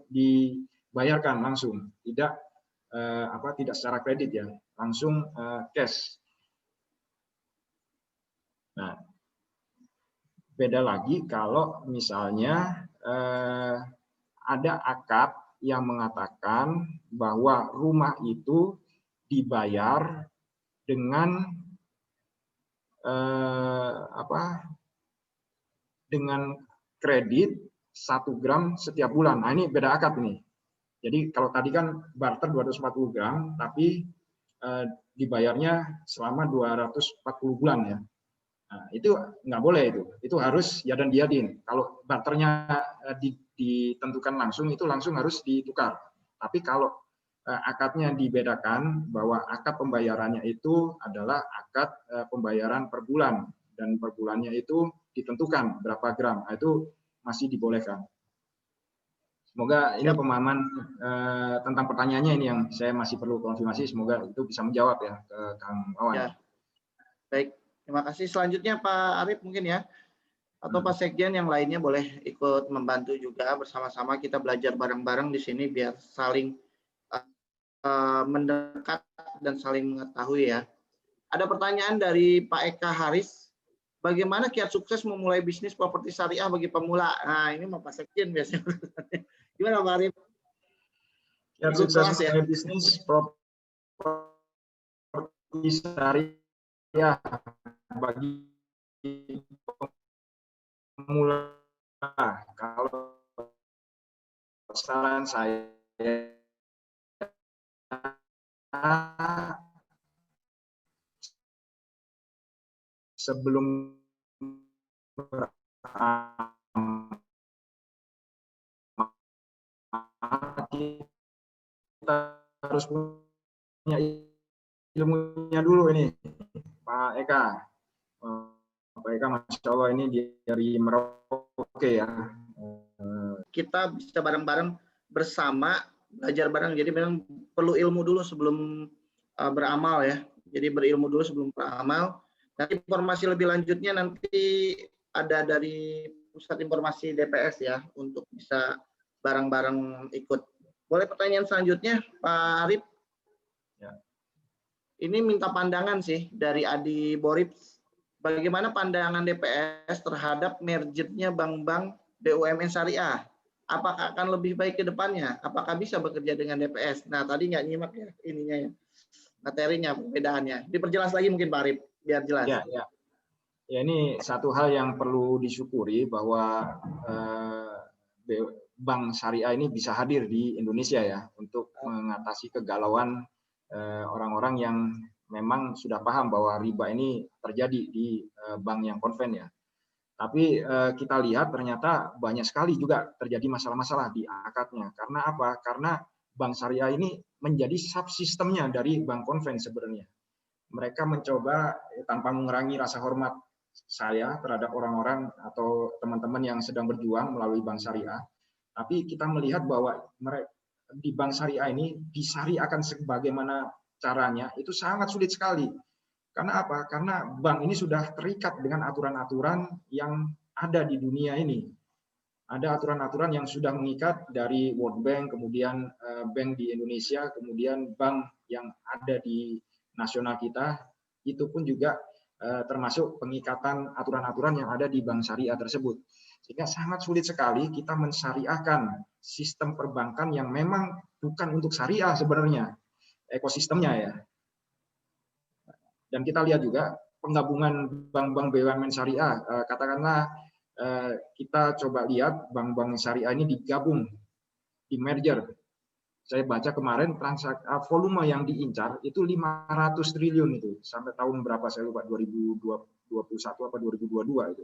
dibayarkan langsung, tidak secara kredit ya, langsung cash. Nah, beda lagi kalau misalnya ada akad yang mengatakan bahwa rumah itu dibayar dengan dengan kredit 1 gram setiap bulan. Nah, ini beda akad nih. Jadi kalau tadi kan barter 240 gram, tapi dibayarnya selama 240 bulan ya. Nah, itu nggak boleh itu harus ya dan biadin. Kalau barternya ditentukan langsung, itu langsung harus ditukar. Tapi kalau akadnya dibedakan bahwa akad pembayarannya itu adalah akad pembayaran per bulan dan per bulannya itu ditentukan berapa gram, nah, itu masih dibolehkan. Semoga ini pemahaman tentang pertanyaannya ini yang saya masih perlu konfirmasi. Semoga itu bisa menjawab ya ke Kang Wawan. Ya. Baik. Terima kasih. Selanjutnya Pak Arif mungkin ya, atau Pak Sekjen yang lainnya boleh ikut membantu juga, bersama-sama kita belajar bareng-bareng di sini biar saling mendekat dan saling mengetahui ya. Ada pertanyaan dari Pak Eka Haris, bagaimana kiat sukses memulai bisnis properti syariah bagi pemula? Nah, ini mau Pak Sekjen biasanya. Gimana Pak Arif? Kiat sukses memulai bisnis properti syariah bagi pemula kalau saran saya sebelum kita harus punya ilmunya dulu ini, Pak Eka. Pak Eka, Masya Allah ini dari Merauke ya. Kita bisa bareng-bareng bersama, belajar bareng. Jadi memang perlu ilmu dulu sebelum beramal ya. Jadi berilmu dulu sebelum beramal. Nanti informasi lebih lanjutnya nanti ada dari Pusat Informasi DPS ya, untuk bisa bareng-bareng ikut. Boleh pertanyaan selanjutnya, Pak Arif? Ya. Ini minta pandangan sih dari Adi Borib. Bagaimana pandangan DPS terhadap mergernya bank-bank BUMN syariah? Apakah akan lebih baik ke depannya? Apakah bisa bekerja dengan DPS? Nah, tadi nggak nyimak ya ininya ya, materinya, perbedaannya. Diperjelas lagi mungkin Pak Arif, biar jelas. Ya, ini satu hal yang perlu disyukuri bahwa bank syariah ini bisa hadir di Indonesia ya, untuk mengatasi kegalauan orang-orang yang memang sudah paham bahwa riba ini terjadi di bank yang konven ya. Tapi kita lihat ternyata banyak sekali juga terjadi masalah-masalah di akadnya. Karena apa? Karena bank syariah ini menjadi subsistemnya dari bank konven sebenarnya. Mereka mencoba tanpa mengurangi rasa hormat saya terhadap orang-orang atau teman-teman yang sedang berjuang melalui bank syariah. Tapi kita melihat bahwa mereka di bank syariah ini disyariahkan sebagaimana caranya itu sangat sulit sekali. Karena apa? Karena bank ini sudah terikat dengan aturan-aturan yang ada di dunia ini. Ada aturan-aturan yang sudah mengikat dari World Bank, kemudian bank di Indonesia, kemudian bank yang ada di nasional kita, itu pun juga termasuk pengikatan aturan-aturan yang ada di bank syariah tersebut. Sehingga sangat sulit sekali kita mensyariahkan sistem perbankan yang memang bukan untuk syariah sebenarnya, ekosistemnya ya. Dan kita lihat juga penggabungan bank-bank BUMN syariah, katakanlah kita coba lihat bank-bank syariah ini digabung, di merger. Saya baca kemarin volume yang diincar itu 500 triliun itu sampai tahun berapa saya lupa, 2021 apa 2022 itu.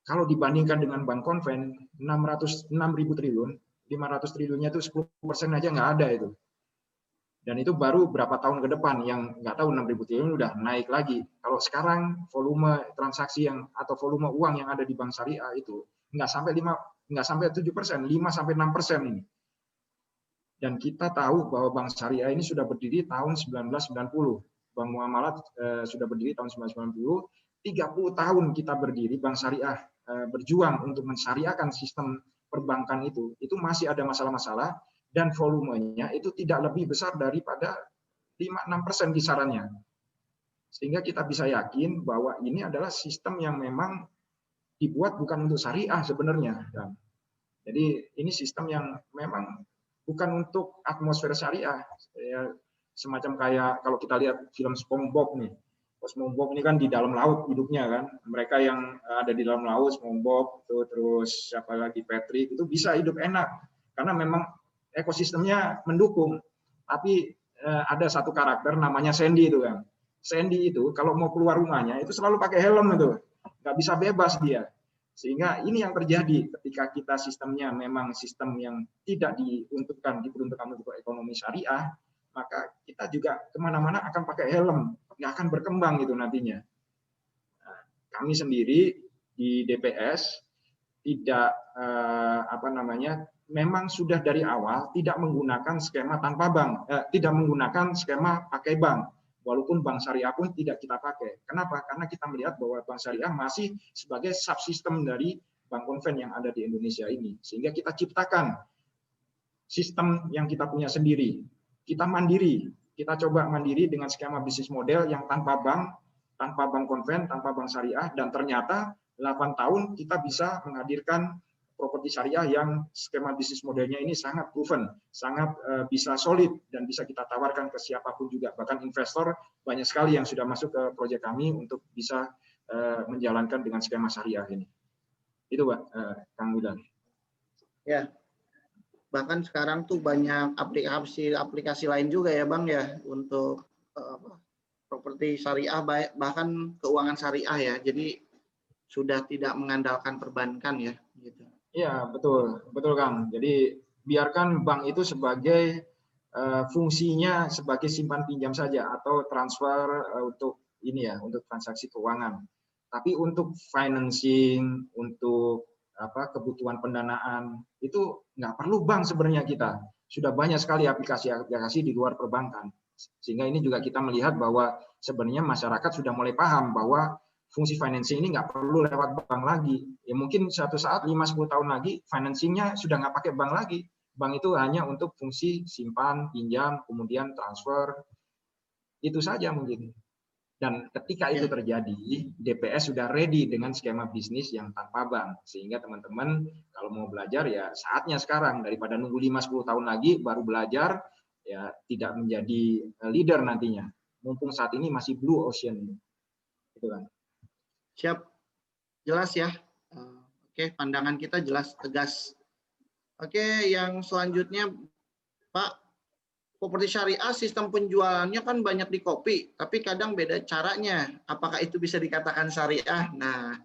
Kalau dibandingkan dengan bank konven 6.000 triliun, 500 triliunnya itu 10% aja nggak ada itu. Dan itu baru berapa tahun ke depan, yang nggak tahu 6.000 triliun udah naik lagi. Kalau sekarang volume transaksi yang atau volume uang yang ada di bank syariah itu nggak sampai 7%, 5-6% ini. Dan kita tahu bahwa bank syariah ini sudah berdiri tahun 1990. Bank Muamalat sudah berdiri tahun 1990. 30 tahun kita berdiri, bank syariah berjuang untuk mensyariahkan sistem perbankan itu masih ada masalah-masalah. Dan volumenya itu tidak lebih besar daripada 5-6% kisarannya. Sehingga kita bisa yakin bahwa ini adalah sistem yang memang dibuat bukan untuk syariah sebenarnya. Jadi ini sistem yang memang bukan untuk atmosfer syariah. Semacam kayak kalau kita lihat film SpongeBob nih. SpongeBob ini kan di dalam laut hidupnya kan. Mereka yang ada di dalam laut, SpongeBob, terus siapa lagi, Patrick, itu bisa hidup enak. Karena memang ekosistemnya mendukung. Tapi ada satu karakter namanya Sandy itu kan. Sandy itu kalau mau keluar rumahnya itu selalu pakai helm itu. Nggak bisa bebas dia. Sehingga ini yang terjadi ketika kita sistemnya memang sistem yang tidak diperuntukkan untuk ekonomi syariah, maka kita juga kemana-mana akan pakai helm, nggak akan berkembang itu nantinya. Nah, kami sendiri di DPS tidak memang sudah dari awal tidak menggunakan skema tanpa bank, tidak menggunakan skema pakai bank. Walaupun bank syariah pun tidak kita pakai. Kenapa? Karena kita melihat bahwa bank syariah masih sebagai subsistem dari bank konven yang ada di Indonesia ini. Sehingga kita ciptakan sistem yang kita punya sendiri. Kita mandiri. Kita coba mandiri dengan skema bisnis model yang tanpa bank konven, tanpa bank syariah. Dan ternyata 8 tahun kita bisa menghadirkan properti syariah yang skema bisnis modelnya ini sangat proven, sangat bisa solid dan bisa kita tawarkan ke siapapun juga. Bahkan investor banyak sekali yang sudah masuk ke proyek kami untuk bisa menjalankan dengan skema syariah ini. Itu Pak, Kang Wildan. Ya, bahkan sekarang tuh banyak aplikasi lain juga ya Bang ya untuk properti syariah, bahkan keuangan syariah ya. Jadi sudah tidak mengandalkan perbankan ya gitu. Iya, betul Kang. Jadi biarkan bank itu sebagai fungsinya sebagai simpan pinjam saja atau transfer untuk ini ya, untuk transaksi keuangan. Tapi untuk financing, untuk kebutuhan pendanaan itu nggak perlu bank sebenarnya kita. Sudah banyak sekali aplikasi-aplikasi di luar perbankan. Sehingga ini juga kita melihat bahwa sebenarnya masyarakat sudah mulai paham bahwa fungsi financing ini nggak perlu lewat bank lagi. Ya mungkin suatu saat 5-10 tahun lagi financingnya sudah nggak pakai bank lagi. Bank itu hanya untuk fungsi simpan, pinjam, kemudian transfer. Itu saja mungkin. Dan ketika itu terjadi, DPS sudah ready dengan skema bisnis yang tanpa bank. Sehingga teman-teman kalau mau belajar ya saatnya sekarang. Daripada nunggu 5-10 tahun lagi baru belajar, ya tidak menjadi leader nantinya. Mumpung saat ini masih blue ocean. Gitu kan. Siap. Jelas ya. Oke, pandangan kita jelas, tegas. Oke, yang selanjutnya Pak, properti syariah sistem penjualannya kan banyak di Kopi, tapi kadang beda caranya. Apakah itu bisa dikatakan syariah? Nah,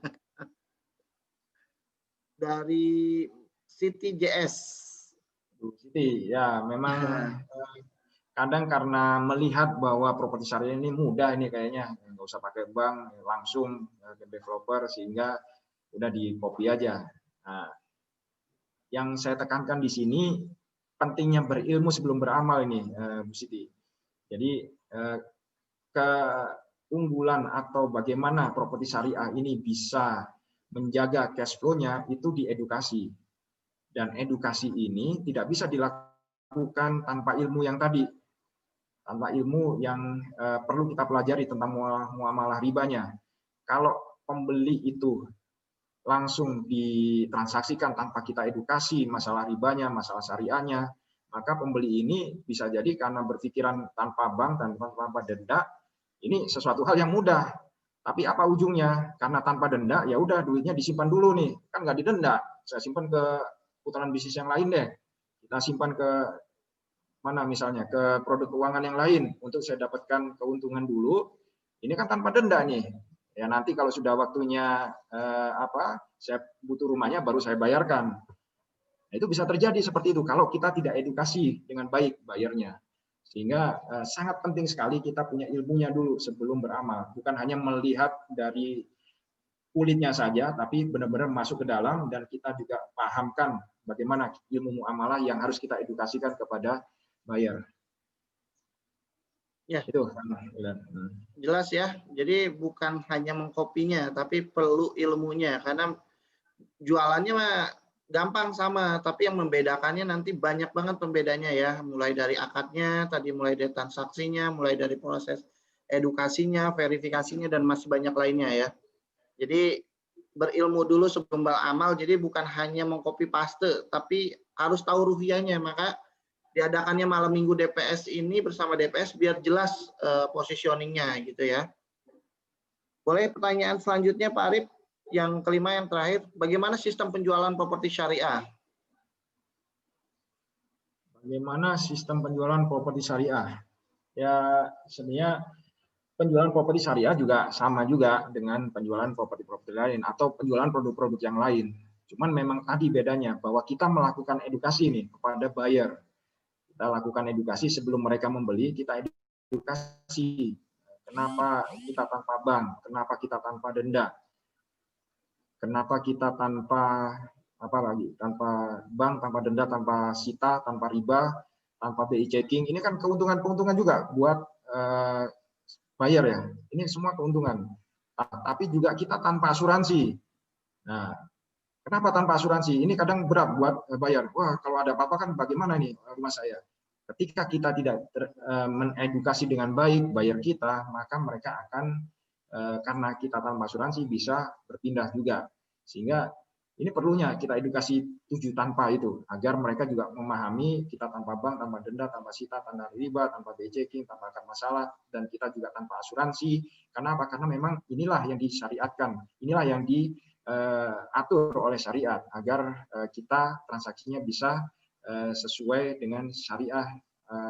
dari Siti JS. Siti, ya memang kadang karena melihat bahwa properti syariah ini mudah ini kayaknya, nggak usah pakai bank, langsung ke developer sehingga udah di copy aja. Nah, yang saya tekankan di sini pentingnya berilmu sebelum beramal ini, Bu Siti. Jadi keunggulan atau bagaimana properti syariah ini bisa menjaga cash flow-nya itu di edukasi. Dan edukasi ini tidak bisa dilakukan tanpa ilmu yang tadi. Tanpa ilmu yang perlu kita pelajari tentang muamalah ribanya. Kalau pembeli itu langsung ditransaksikan tanpa kita edukasi masalah ribanya, masalah syariahnya, maka pembeli ini bisa jadi karena berpikiran tanpa bank dan tanpa denda, ini sesuatu hal yang mudah. Tapi apa ujungnya? Karena tanpa denda, ya udah duitnya disimpan dulu nih, kan nggak didenda. Saya simpan ke putaran bisnis yang lain deh. Kita simpan ke mana misalnya, ke produk keuangan yang lain untuk saya dapatkan keuntungan dulu. Ini kan tanpa denda nih. Ya nanti kalau sudah waktunya saya butuh rumahnya baru saya bayarkan. Nah, itu bisa terjadi seperti itu kalau kita tidak edukasi dengan baik bayarnya. Sehingga sangat penting sekali kita punya ilmunya dulu sebelum beramal. Bukan hanya melihat dari kulitnya saja, tapi benar-benar masuk ke dalam dan kita juga pahamkan bagaimana ilmu muamalah yang harus kita edukasikan kepada buyer. Ya, itu jelas ya. Jadi bukan hanya mengkopinya, tapi perlu ilmunya. Karena jualannya mah gampang sama, tapi yang membedakannya nanti banyak banget pembedanya ya. Mulai dari akadnya, tadi mulai dari transaksinya, mulai dari proses edukasinya, verifikasinya, dan masih banyak lainnya ya. Jadi berilmu dulu sebelum beramal. Jadi bukan hanya mengcopy paste, tapi harus tahu ruhiyahnya. Maka diadakannya malam minggu DPS ini bersama DPS biar jelas positioningnya gitu ya. Boleh pertanyaan selanjutnya Pak Arif, yang kelima yang terakhir, bagaimana sistem penjualan properti syariah? Bagaimana sistem penjualan properti syariah? Ya sebenarnya penjualan properti syariah juga sama juga dengan penjualan properti-properti lain atau penjualan produk-produk yang lain. Cuman memang tadi bedanya bahwa kita melakukan edukasi nih kepada buyer. Kita lakukan edukasi sebelum mereka membeli, kita edukasi. Kenapa kita tanpa bank? Kenapa kita tanpa denda? Kenapa kita tanpa tanpa bank, tanpa denda, tanpa sita, tanpa riba, tanpa BI checking? Ini kan keuntungan-keuntungan juga buat buyer ya. Ini semua keuntungan. Tapi juga kita tanpa asuransi. Nah, kenapa tanpa asuransi? Ini kadang berat buat buyer. Wah, kalau ada apa-apa kan bagaimana nih rumah saya? Ketika kita tidak mengedukasi dengan baik buyer kita, maka mereka akan karena kita tanpa asuransi bisa berpindah juga. Sehingga ini perlunya kita edukasi 7 tanpa itu agar mereka juga memahami kita tanpa bank, tanpa denda, tanpa sita, tanpa riba, tanpa BI checking, tanpa akad masalah, dan kita juga tanpa asuransi. Karena apa? Karena memang inilah yang disyariatkan, inilah yang diatur oleh syariat agar kita transaksinya bisa sesuai dengan syariah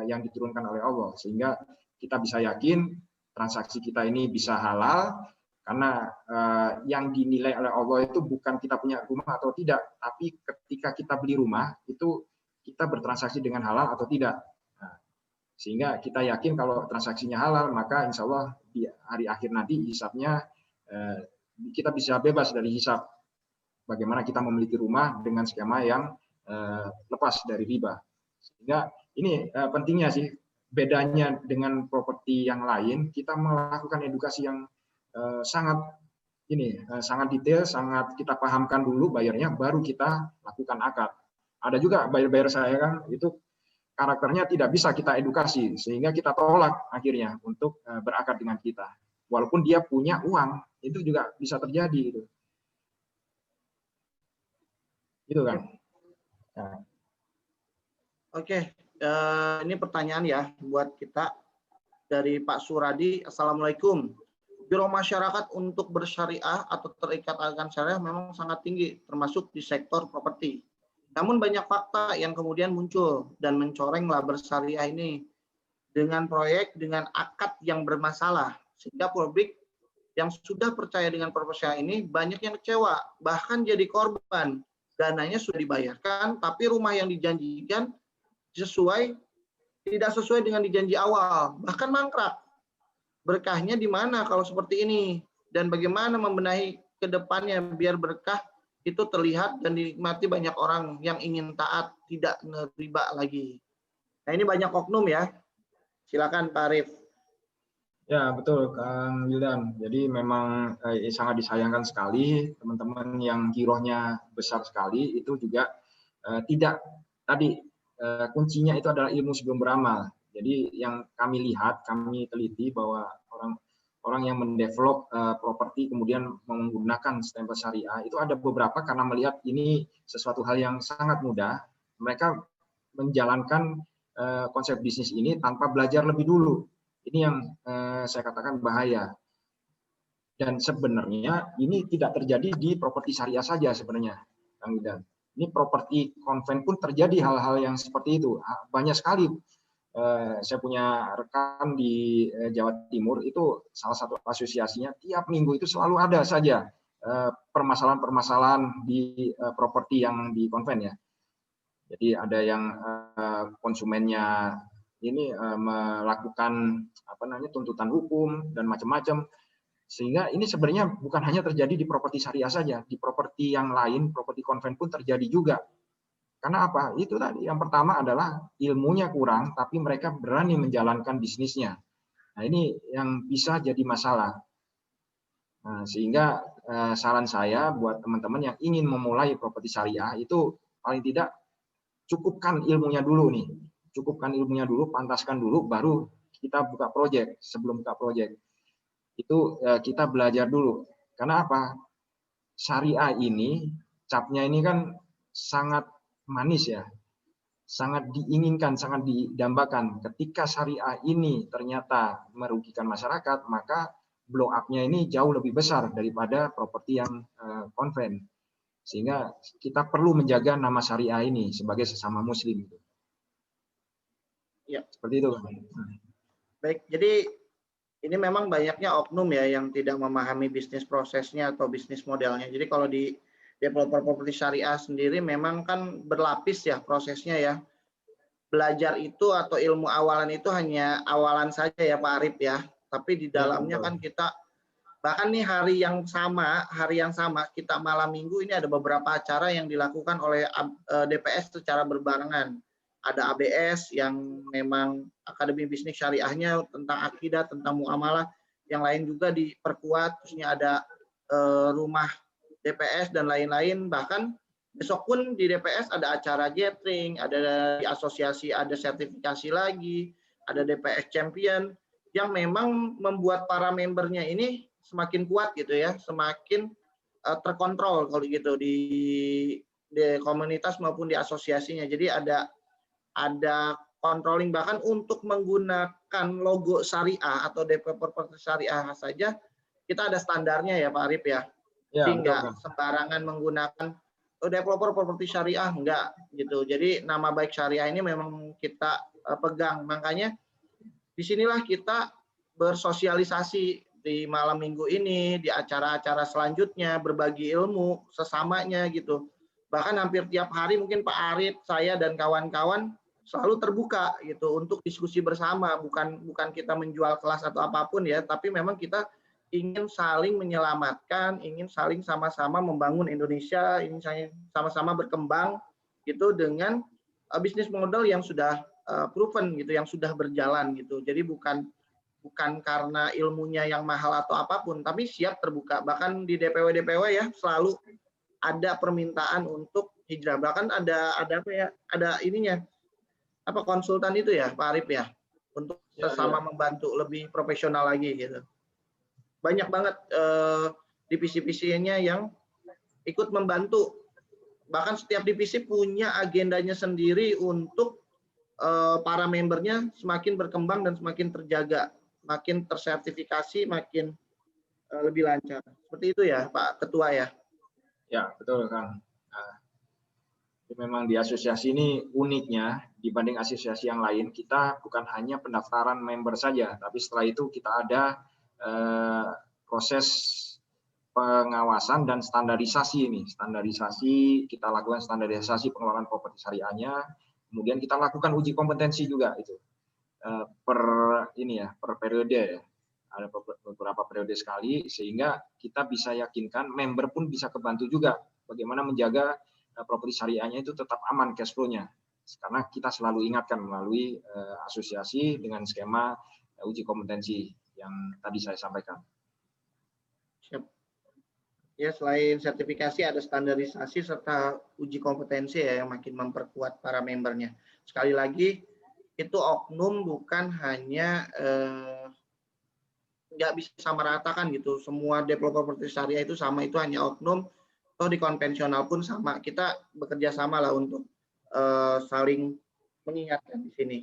yang diturunkan oleh Allah, sehingga kita bisa yakin transaksi kita ini bisa halal, karena yang dinilai oleh Allah itu bukan kita punya rumah atau tidak, tapi ketika kita beli rumah itu kita bertransaksi dengan halal atau tidak. Nah, sehingga kita yakin kalau transaksinya halal, maka insya Allah di hari akhir nanti hisabnya kita bisa bebas dari hisab. Bagaimana kita memiliki rumah dengan skema yang lepas dari riba. Sehingga ini pentingnya sih, bedanya dengan properti yang lain, kita melakukan edukasi yang sangat sangat detail, sangat kita pahamkan dulu bayarnya, baru kita lakukan akad. Ada juga buyer-buyer saya kan itu karakternya tidak bisa kita edukasi, sehingga kita tolak akhirnya untuk berakad dengan kita. Walaupun dia punya uang, itu juga bisa terjadi gitu. Gitu kan. Nah. Oke, ini pertanyaan ya buat kita dari Pak Suradi. Assalamualaikum. Biro masyarakat untuk bersyariah atau terikat akan syariah memang sangat tinggi, termasuk di sektor properti. Namun banyak fakta yang kemudian muncul dan mencoreng laba syariah ini dengan proyek dengan akad yang bermasalah, sehingga publik yang sudah percaya dengan proposal ini banyak yang kecewa, bahkan jadi korban. Dananya sudah dibayarkan, tapi rumah yang dijanjikan tidak sesuai dengan dijanji awal, bahkan mangkrak. Berkahnya di mana kalau seperti ini? Dan bagaimana membenahi ke depannya biar berkah itu terlihat dan dinikmati banyak orang yang ingin taat, tidak ngeriba lagi. Nah, ini banyak oknum ya. Silakan Pak Arif. Ya, betul Kang Wildan. Jadi memang sangat disayangkan sekali teman-teman yang girohnya besar sekali itu juga tidak tadi kuncinya itu adalah ilmu sebelum beramal. Jadi yang kami lihat, kami teliti bahwa orang yang mendevelop properti kemudian menggunakan stempel syariah itu ada beberapa karena melihat ini sesuatu hal yang sangat mudah, mereka menjalankan konsep bisnis ini tanpa belajar lebih dulu. Ini yang saya katakan bahaya. Dan sebenarnya ini tidak terjadi di properti syariah saja sebenarnya, Kang Wildan. Ini properti konven pun terjadi hal-hal yang seperti itu. Banyak sekali. Saya punya rekan di Jawa Timur, itu salah satu asosiasinya, tiap minggu itu selalu ada saja permasalahan-permasalahan di properti yang di konven ya. Jadi ada yang konsumennya ini melakukan tuntutan hukum dan macam-macam. Sehingga ini sebenarnya bukan hanya terjadi di properti syariah saja, di properti yang lain, properti konven pun terjadi juga. Karena apa? Itu tadi yang pertama adalah ilmunya kurang, tapi mereka berani menjalankan bisnisnya. Nah, ini yang bisa jadi masalah. Nah, sehingga saran saya buat teman-teman yang ingin memulai properti syariah itu paling tidak cukupkan ilmunya dulu nih. Cukupkan ilmunya dulu, pantaskan dulu, baru kita buka proyek. Sebelum buka proyek itu kita belajar dulu. Karena apa? Syariah ini, capnya ini kan sangat manis ya, sangat diinginkan, sangat didambakan. Ketika syariah ini ternyata merugikan masyarakat, maka blow up-nya ini jauh lebih besar daripada properti yang konven. Sehingga kita perlu menjaga nama syariah ini sebagai sesama muslim. Ya. Seperti itu. Baik, jadi ini memang banyaknya oknum ya yang tidak memahami bisnis prosesnya atau bisnis modelnya. Jadi kalau di developer properti syariah sendiri memang kan berlapis ya prosesnya ya. Belajar itu atau ilmu awalan itu hanya awalan saja ya Pak Arif ya. Tapi di dalamnya kan kita bahkan nih hari yang sama kita malam minggu ini ada beberapa acara yang dilakukan oleh DPS secara berbarengan. Ada ABS yang memang Akademi Bisnis Syariahnya tentang akidah, tentang muamalah, yang lain juga diperkuat, terusnya ada rumah DPS dan lain-lain. Bahkan besok pun di DPS ada acara gathering, ada di asosiasi ada sertifikasi lagi, ada DPS Champion yang memang membuat para membernya ini semakin kuat gitu ya, semakin terkontrol kalau gitu di komunitas maupun di asosiasinya. Jadi ada controlling, bahkan untuk menggunakan logo syariah atau developer properti syariah saja kita ada standarnya ya Pak Arif ya. Ya, Jadi nggak betul, Kang. sembarangan menggunakan developer properti syariah, enggak gitu. Jadi nama baik syariah ini memang kita pegang. Makanya disinilah kita bersosialisasi di malam minggu ini, di acara-acara selanjutnya, berbagi ilmu sesamanya gitu. Bahkan hampir tiap hari mungkin Pak Arif, saya dan kawan-kawan selalu terbuka gitu untuk diskusi bersama, bukan kita menjual kelas atau apapun ya, tapi memang kita ingin saling menyelamatkan, ingin saling sama-sama membangun Indonesia, ingin sama-sama berkembang gitu dengan bisnis model yang sudah proven gitu, yang sudah berjalan gitu. Jadi bukan karena ilmunya yang mahal atau apapun, tapi siap terbuka. Bahkan di DPW ya selalu ada permintaan untuk hijrah. Bahkan ada apa ya? Ada ininya apa konsultan itu ya Pak Arif ya, untuk sesama membantu lebih profesional lagi gitu. Banyak banget divisi-divisinya yang ikut membantu. Bahkan setiap divisi punya agendanya sendiri untuk para membernya semakin berkembang dan semakin terjaga, makin tersertifikasi, makin lebih lancar. Seperti itu ya Pak Ketua ya. Ya, betul, Kang. Nah, memang di asosiasi ini uniknya dibanding asosiasi yang lain, kita bukan hanya pendaftaran member saja, tapi setelah itu kita ada proses pengawasan dan standarisasi ini. Standarisasi, kita lakukan standarisasi pengelolaan properti syariahnya, kemudian kita lakukan uji kompetensi juga itu. Per periode ya. Ada beberapa periode sekali sehingga kita bisa yakinkan member pun bisa kebantu juga bagaimana menjaga properti syariahnya itu tetap aman cash flow-nya. Karena kita selalu ingatkan melalui asosiasi dengan skema uji kompetensi yang tadi saya sampaikan. Siap. Ya, selain sertifikasi ada standarisasi serta uji kompetensi ya yang makin memperkuat para membernya. Sekali lagi itu oknum bukan hanya nggak bisa sama ratakan gitu. Semua developer properti syariah itu sama, itu hanya oknum. Toh di konvensional pun sama. Kita bekerja sama lah untuk saling mengingatkan di sini.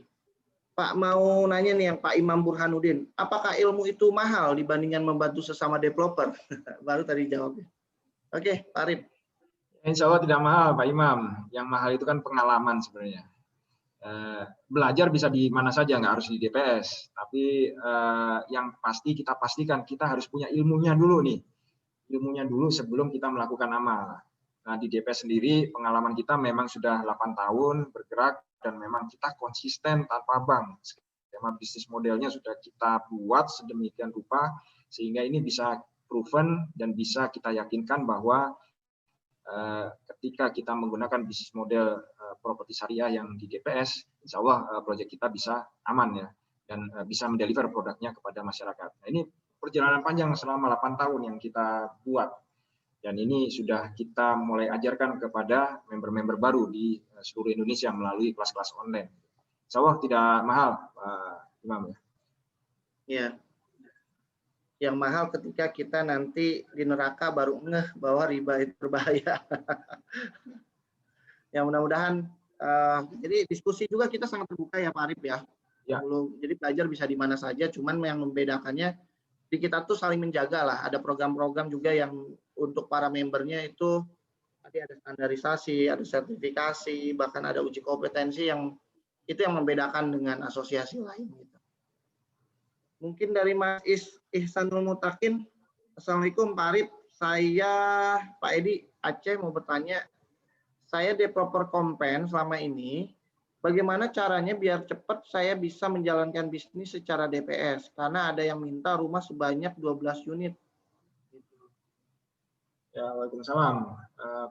Pak mau nanya nih yang Pak Imam Burhanuddin, apakah ilmu itu mahal dibandingkan membantu sesama developer? Baru tadi jawabnya. Oke, Pak Arif. Insya Allah tidak mahal, Pak Imam. Yang mahal itu kan pengalaman sebenarnya. Belajar bisa di mana saja, nggak harus di DPS. Tapi yang pasti kita pastikan kita harus punya ilmunya dulu nih. Ilmunya dulu sebelum kita melakukan amal. Nah, di DPS sendiri pengalaman kita memang sudah 8 tahun bergerak dan memang kita konsisten tanpa bank. Skema bisnis modelnya sudah kita buat sedemikian rupa sehingga ini bisa proven dan bisa kita yakinkan bahwa ketika kita menggunakan bisnis model properti syariah yang di DPS, insya Allah proyek kita bisa aman ya dan bisa mendeliver produknya kepada masyarakat. Nah, ini perjalanan panjang selama 8 tahun yang kita buat. Dan ini sudah kita mulai ajarkan kepada member-member baru di seluruh Indonesia melalui kelas-kelas online. Insya Allah tidak mahal, Pak Imam. Ya. Yang mahal ketika kita nanti di neraka baru ngeh bahwa riba itu berbahaya. Ya mudah-mudahan. Jadi diskusi juga kita sangat terbuka ya Pak Arif ya. Jadi belajar bisa di mana saja, cuman yang membedakannya di kita tuh saling menjaga lah. Ada program-program juga yang untuk para membernya itu nanti ada standarisasi, ada sertifikasi, bahkan ada uji kompetensi yang itu yang membedakan dengan asosiasi lain. Gitu. Mungkin dari Mas Ihsanul Mutakin. Assalamualaikum Pak Arif. Saya Pak Edi Aceh mau bertanya. Saya developer kompen selama ini. Bagaimana caranya biar cepat saya bisa menjalankan bisnis secara DPS? Karena ada yang minta rumah sebanyak 12 unit. Ya, waalaikumsalam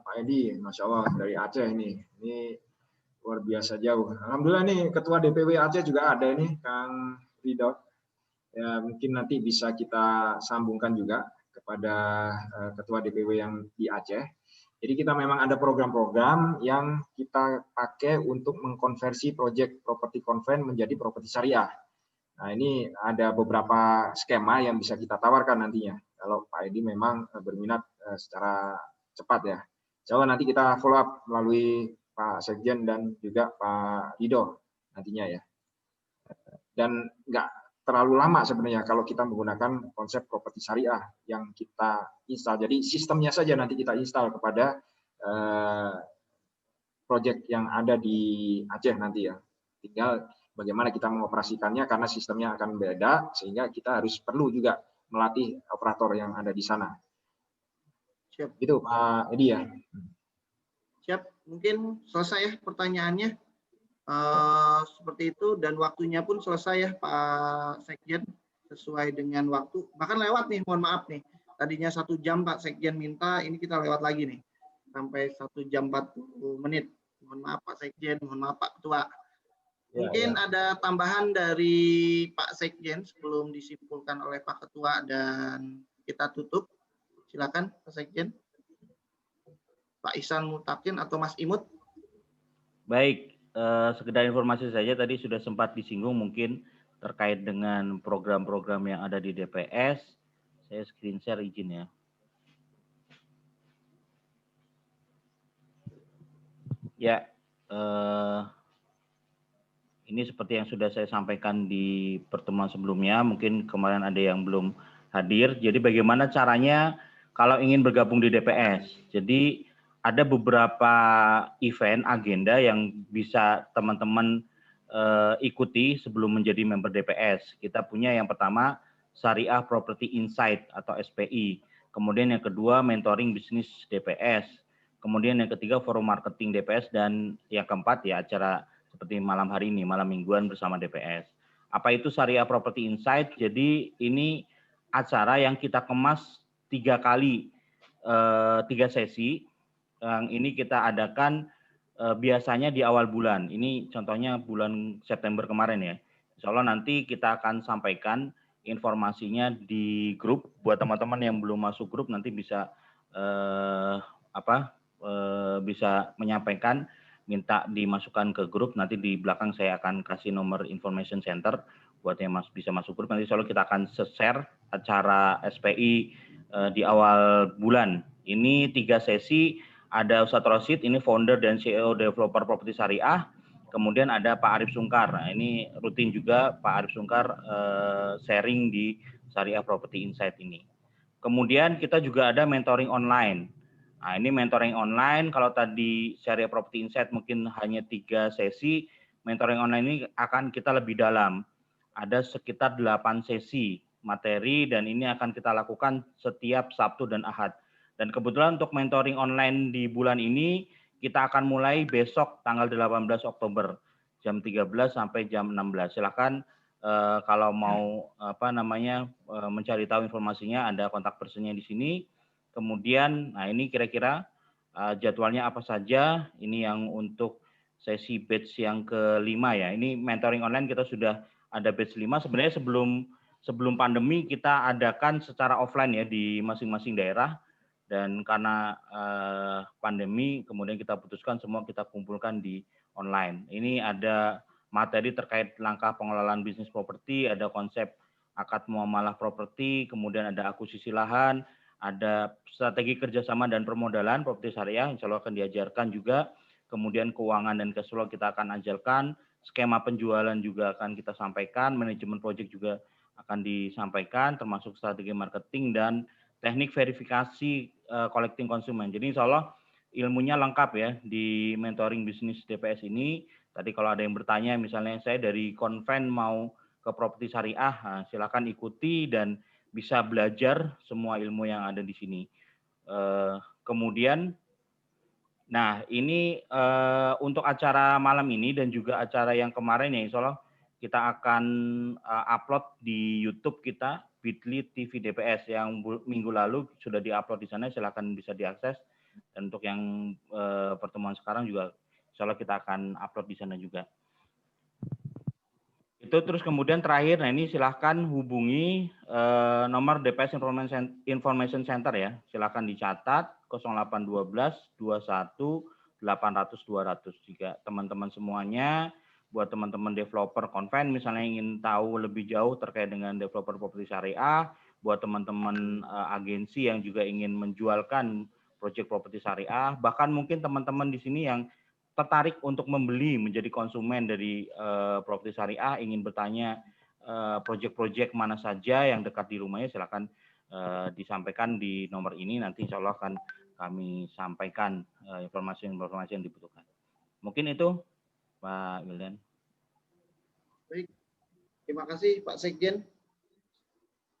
Pak Edi, Masya Allah dari Aceh ini luar biasa jauh. Alhamdulillah nih Ketua DPW Aceh juga ada ini Kang Ridho. Ya, mungkin nanti bisa kita sambungkan juga kepada Ketua DPW yang di Aceh. Jadi kita memang ada program-program yang kita pakai untuk mengkonversi proyek properti konven menjadi properti syariah. Nah, ini ada beberapa skema yang bisa kita tawarkan nantinya. Kalau Pak Edi memang berminat secara cepat ya. Insya Allah nanti kita follow up melalui Pak Sekjen dan juga Pak Ridho nantinya ya. Dan terlalu lama sebenarnya kalau kita menggunakan konsep properti syariah yang kita install. Jadi sistemnya saja nanti kita install kepada project yang ada di Aceh nanti ya. Tinggal bagaimana kita mengoperasikannya karena sistemnya akan beda sehingga kita harus perlu juga melatih operator yang ada di sana. Siap. Itu Pak Edi ya. Siap. Mungkin selesai ya pertanyaannya. Seperti itu dan waktunya pun selesai ya Pak Sekjen sesuai dengan waktu. Bahkan lewat nih, mohon maaf nih. Tadinya 1 jam Pak Sekjen minta, ini kita lewat lagi nih. Sampai 1 jam 40 menit. Mohon maaf Pak Sekjen, mohon maaf Pak Ketua. Mungkin ada tambahan dari Pak Sekjen sebelum disimpulkan oleh Pak Ketua dan kita tutup. Silakan Pak Sekjen. Pak Ihsan Mutakin atau Mas Imut. Baik, sekedar informasi saja tadi sudah sempat disinggung mungkin terkait dengan program-program yang ada di DPS. Saya screen share izin ya. Ya, ini seperti yang sudah saya sampaikan di pertemuan sebelumnya, mungkin kemarin ada yang belum hadir. Jadi bagaimana caranya kalau ingin bergabung di DPS? Jadi ada beberapa event agenda yang bisa teman-teman ikuti sebelum menjadi member DPS. Kita punya yang pertama Syariah Property Insight atau SPI. Kemudian yang kedua mentoring bisnis DPS. Kemudian yang ketiga forum marketing DPS dan yang keempat ya acara seperti malam hari ini, malam mingguan bersama DPS. Apa itu Syariah Property Insight? Jadi ini acara yang kita kemas 3 kali, 3 sesi. Yang ini kita adakan biasanya di awal bulan. Ini contohnya bulan September kemarin ya. Insya Allah nanti kita akan sampaikan informasinya di grup. Buat teman-teman yang belum masuk grup nanti bisa bisa menyampaikan, minta dimasukkan ke grup. Nanti di belakang saya akan kasih nomor information center buat yang bisa masuk grup. Nanti insya Allah kita akan share acara SPI di awal bulan. Ini 3 sesi. Ada Ustadz Rosid, ini founder dan CEO developer properti syariah. Kemudian ada Pak Arif Sungkar. Nah, ini rutin juga Pak Arif Sungkar sharing di Syariah Property Insight ini. Kemudian kita juga ada mentoring online. Nah, ini mentoring online. Kalau tadi Syariah Property Insight mungkin hanya 3 sesi, mentoring online ini akan kita lebih dalam. Ada sekitar 8 sesi materi dan ini akan kita lakukan setiap Sabtu dan Ahad. Dan kebetulan untuk mentoring online di bulan ini kita akan mulai besok tanggal 18 Oktober jam 13 sampai jam 16. Silakan kalau mau mencari tahu informasinya ada kontak personnya di sini. Kemudian nah ini kira-kira jadwalnya apa saja. Ini yang untuk sesi batch yang kelima ya. Ini mentoring online kita sudah ada batch 5. Sebenarnya sebelum pandemi kita adakan secara offline ya di masing-masing daerah. Dan karena pandemi, kemudian kita putuskan semua kita kumpulkan di online. Ini ada materi terkait langkah pengelolaan bisnis properti, ada konsep akad muamalah properti, kemudian ada akuisisi lahan, ada strategi kerjasama dan permodalan properti syariah, insya Allah akan diajarkan juga. Kemudian keuangan dan cash flow kita akan ajarkan, skema penjualan juga akan kita sampaikan, manajemen project juga akan disampaikan, termasuk strategi marketing dan teknik verifikasi collecting konsumen. Jadi insya Allah ilmunya lengkap ya di mentoring bisnis DPS ini. Tadi kalau ada yang bertanya, misalnya saya dari konven mau ke properti syariah, nah, silakan ikuti dan bisa belajar semua ilmu yang ada di sini. Kemudian, nah ini untuk acara malam ini dan juga acara yang kemarin ya, insya Allah kita akan upload di YouTube kita, Bitly TV DPS yang minggu lalu sudah diupload di sana, silakan bisa diakses. Dan untuk yang pertemuan sekarang juga, insya Allah kita akan upload di sana juga. Itu terus kemudian terakhir, nah ini silahkan hubungi nomor DPS Information Center ya, silahkan dicatat 0812 21 800 200. Jika teman-teman semuanya, buat teman-teman developer konven misalnya ingin tahu lebih jauh terkait dengan developer properti syariah, buat teman-teman agensi yang juga ingin menjualkan proyek properti syariah, bahkan mungkin teman-teman di sini yang tertarik untuk membeli menjadi konsumen dari properti syariah, ingin bertanya proyek-proyek mana saja yang dekat di rumahnya, silakan disampaikan di nomor ini. Nanti insya Allah akan kami sampaikan informasi-informasi yang dibutuhkan. Mungkin itu, Pak Wildan. Baik, terima kasih Pak Sekjen.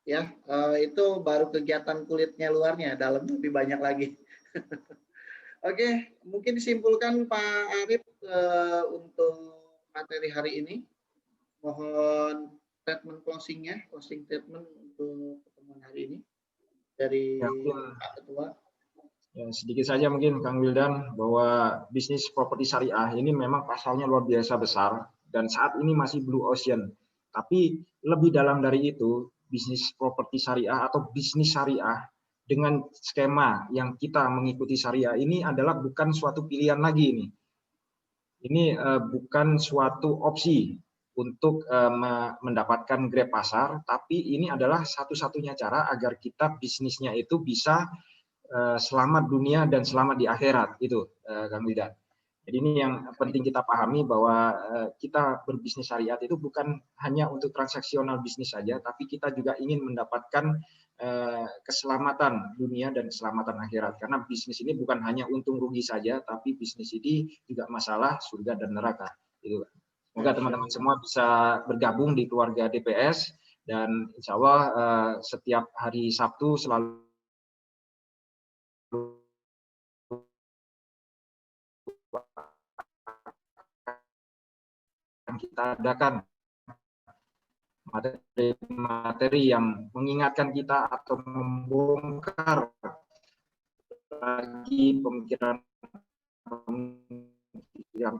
Ya, itu baru kegiatan kulitnya, luarnya, dalam lebih banyak lagi. Oke, mungkin disimpulkan Pak Arif untuk materi hari ini. Mohon statement closing statement untuk pertemuan hari ini dari Pak Ketua. Ya, sedikit saja mungkin Kang Wildan, bahwa bisnis properti syariah ini memang pasalnya luar biasa besar dan saat ini masih blue ocean. Tapi lebih dalam dari itu, bisnis properti syariah atau bisnis syariah dengan skema yang kita mengikuti syariah ini adalah bukan suatu pilihan lagi ini. Ini bukan suatu opsi untuk mendapatkan grab pasar, tapi ini adalah satu-satunya cara agar kita bisnisnya itu bisa selamat dunia dan selamat di akhirat, itu Kang Wildan. Jadi ini yang penting kita pahami, bahwa kita berbisnis syariat itu bukan hanya untuk transaksional bisnis saja, tapi kita juga ingin mendapatkan keselamatan dunia dan keselamatan akhirat. Karena bisnis ini bukan hanya untung rugi saja, tapi bisnis ini juga masalah surga dan neraka. Itu. Semoga teman-teman semua bisa bergabung di keluarga DPS, dan insya Allah setiap hari Sabtu selalu kita adakan materi-materi yang mengingatkan kita atau membongkar lagi pemikiran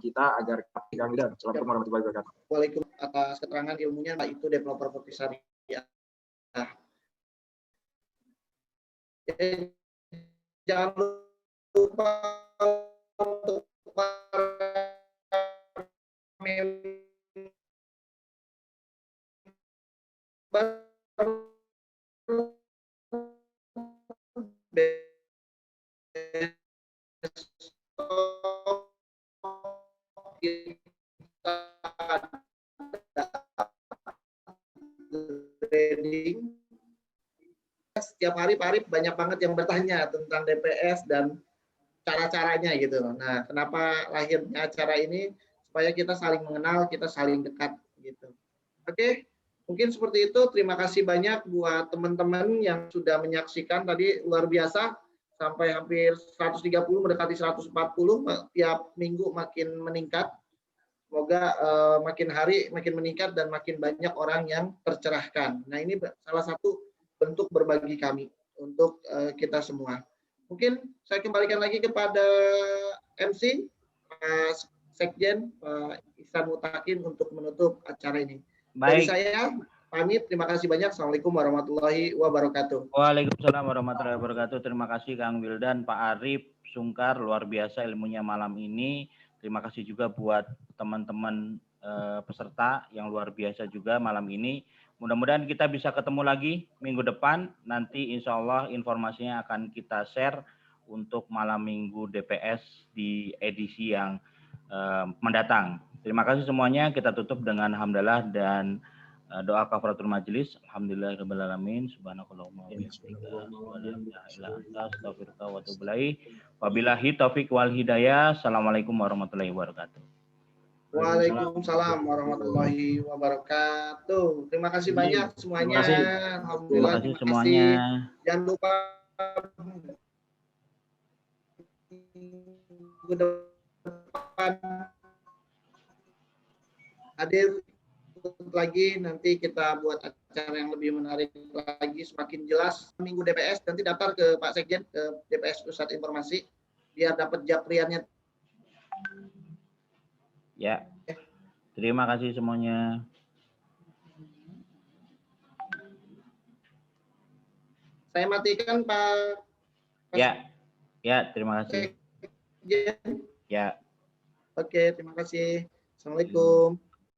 kita agar kita tidak. Assalamualaikum warahmatullahi wabarakatuh. Waalaikumsalam atas keterangan ilmunya, Pak, itu developer properti syariah. Jangan lupa untuk trading. Setiap hari Pak Arif banyak banget yang bertanya tentang DPS dan cara-caranya gitu. Nah, kenapa lahirnya acara ini? Supaya kita saling mengenal, kita saling dekat gitu. Oke, mungkin seperti itu. Terima kasih banyak buat teman-teman yang sudah menyaksikan tadi, luar biasa. Sampai hampir 130, mendekati 140, tiap minggu makin meningkat. Semoga makin hari makin meningkat dan makin banyak orang yang tercerahkan. Nah, ini salah satu bentuk berbagi kami untuk kita semua. Mungkin saya kembalikan lagi kepada MC, Pak Sekjen, Pak Ihsan Mutakin, untuk menutup acara ini. Baik. Dari saya pamit, terima kasih banyak. Assalamualaikum warahmatullahi wabarakatuh. Waalaikumsalam warahmatullahi wabarakatuh. Terima kasih Kang Wildan, Pak Arif Sungkar, luar biasa ilmunya malam ini. Terima kasih juga buat teman-teman peserta yang luar biasa juga malam ini. Mudah-mudahan kita bisa ketemu lagi minggu depan. Nanti insya Allah informasinya akan kita share untuk malam minggu DPS di edisi yang mendatang. Terima kasih semuanya. Kita tutup dengan hamdalah dan doa kafaratul majelis. Alhamdulillahirabbil alamin. Subhanakallahumma wa bihamdika astaghfiruka wa atubu ilaik. Wabillahi taufik wal hidayah. Assalamualaikum warahmatullahi wabarakatuh. Waalaikumsalam warahmatullahi wabarakatuh. Terima kasih banyak semuanya. Terima Alhamdulillah. kasih semuanya. Jangan lupa minggu depan hadir lagi, nanti kita buat acara yang lebih menarik lagi, semakin jelas minggu DPS. Nanti daftar ke Pak Sekjen, ke DPS Pusat Informasi, biar dapat japriannya. Ya, terima kasih semuanya. Saya matikan Pak. Ya, terima kasih. Sekjen. Ya. Oke, terima kasih. Assalamualaikum.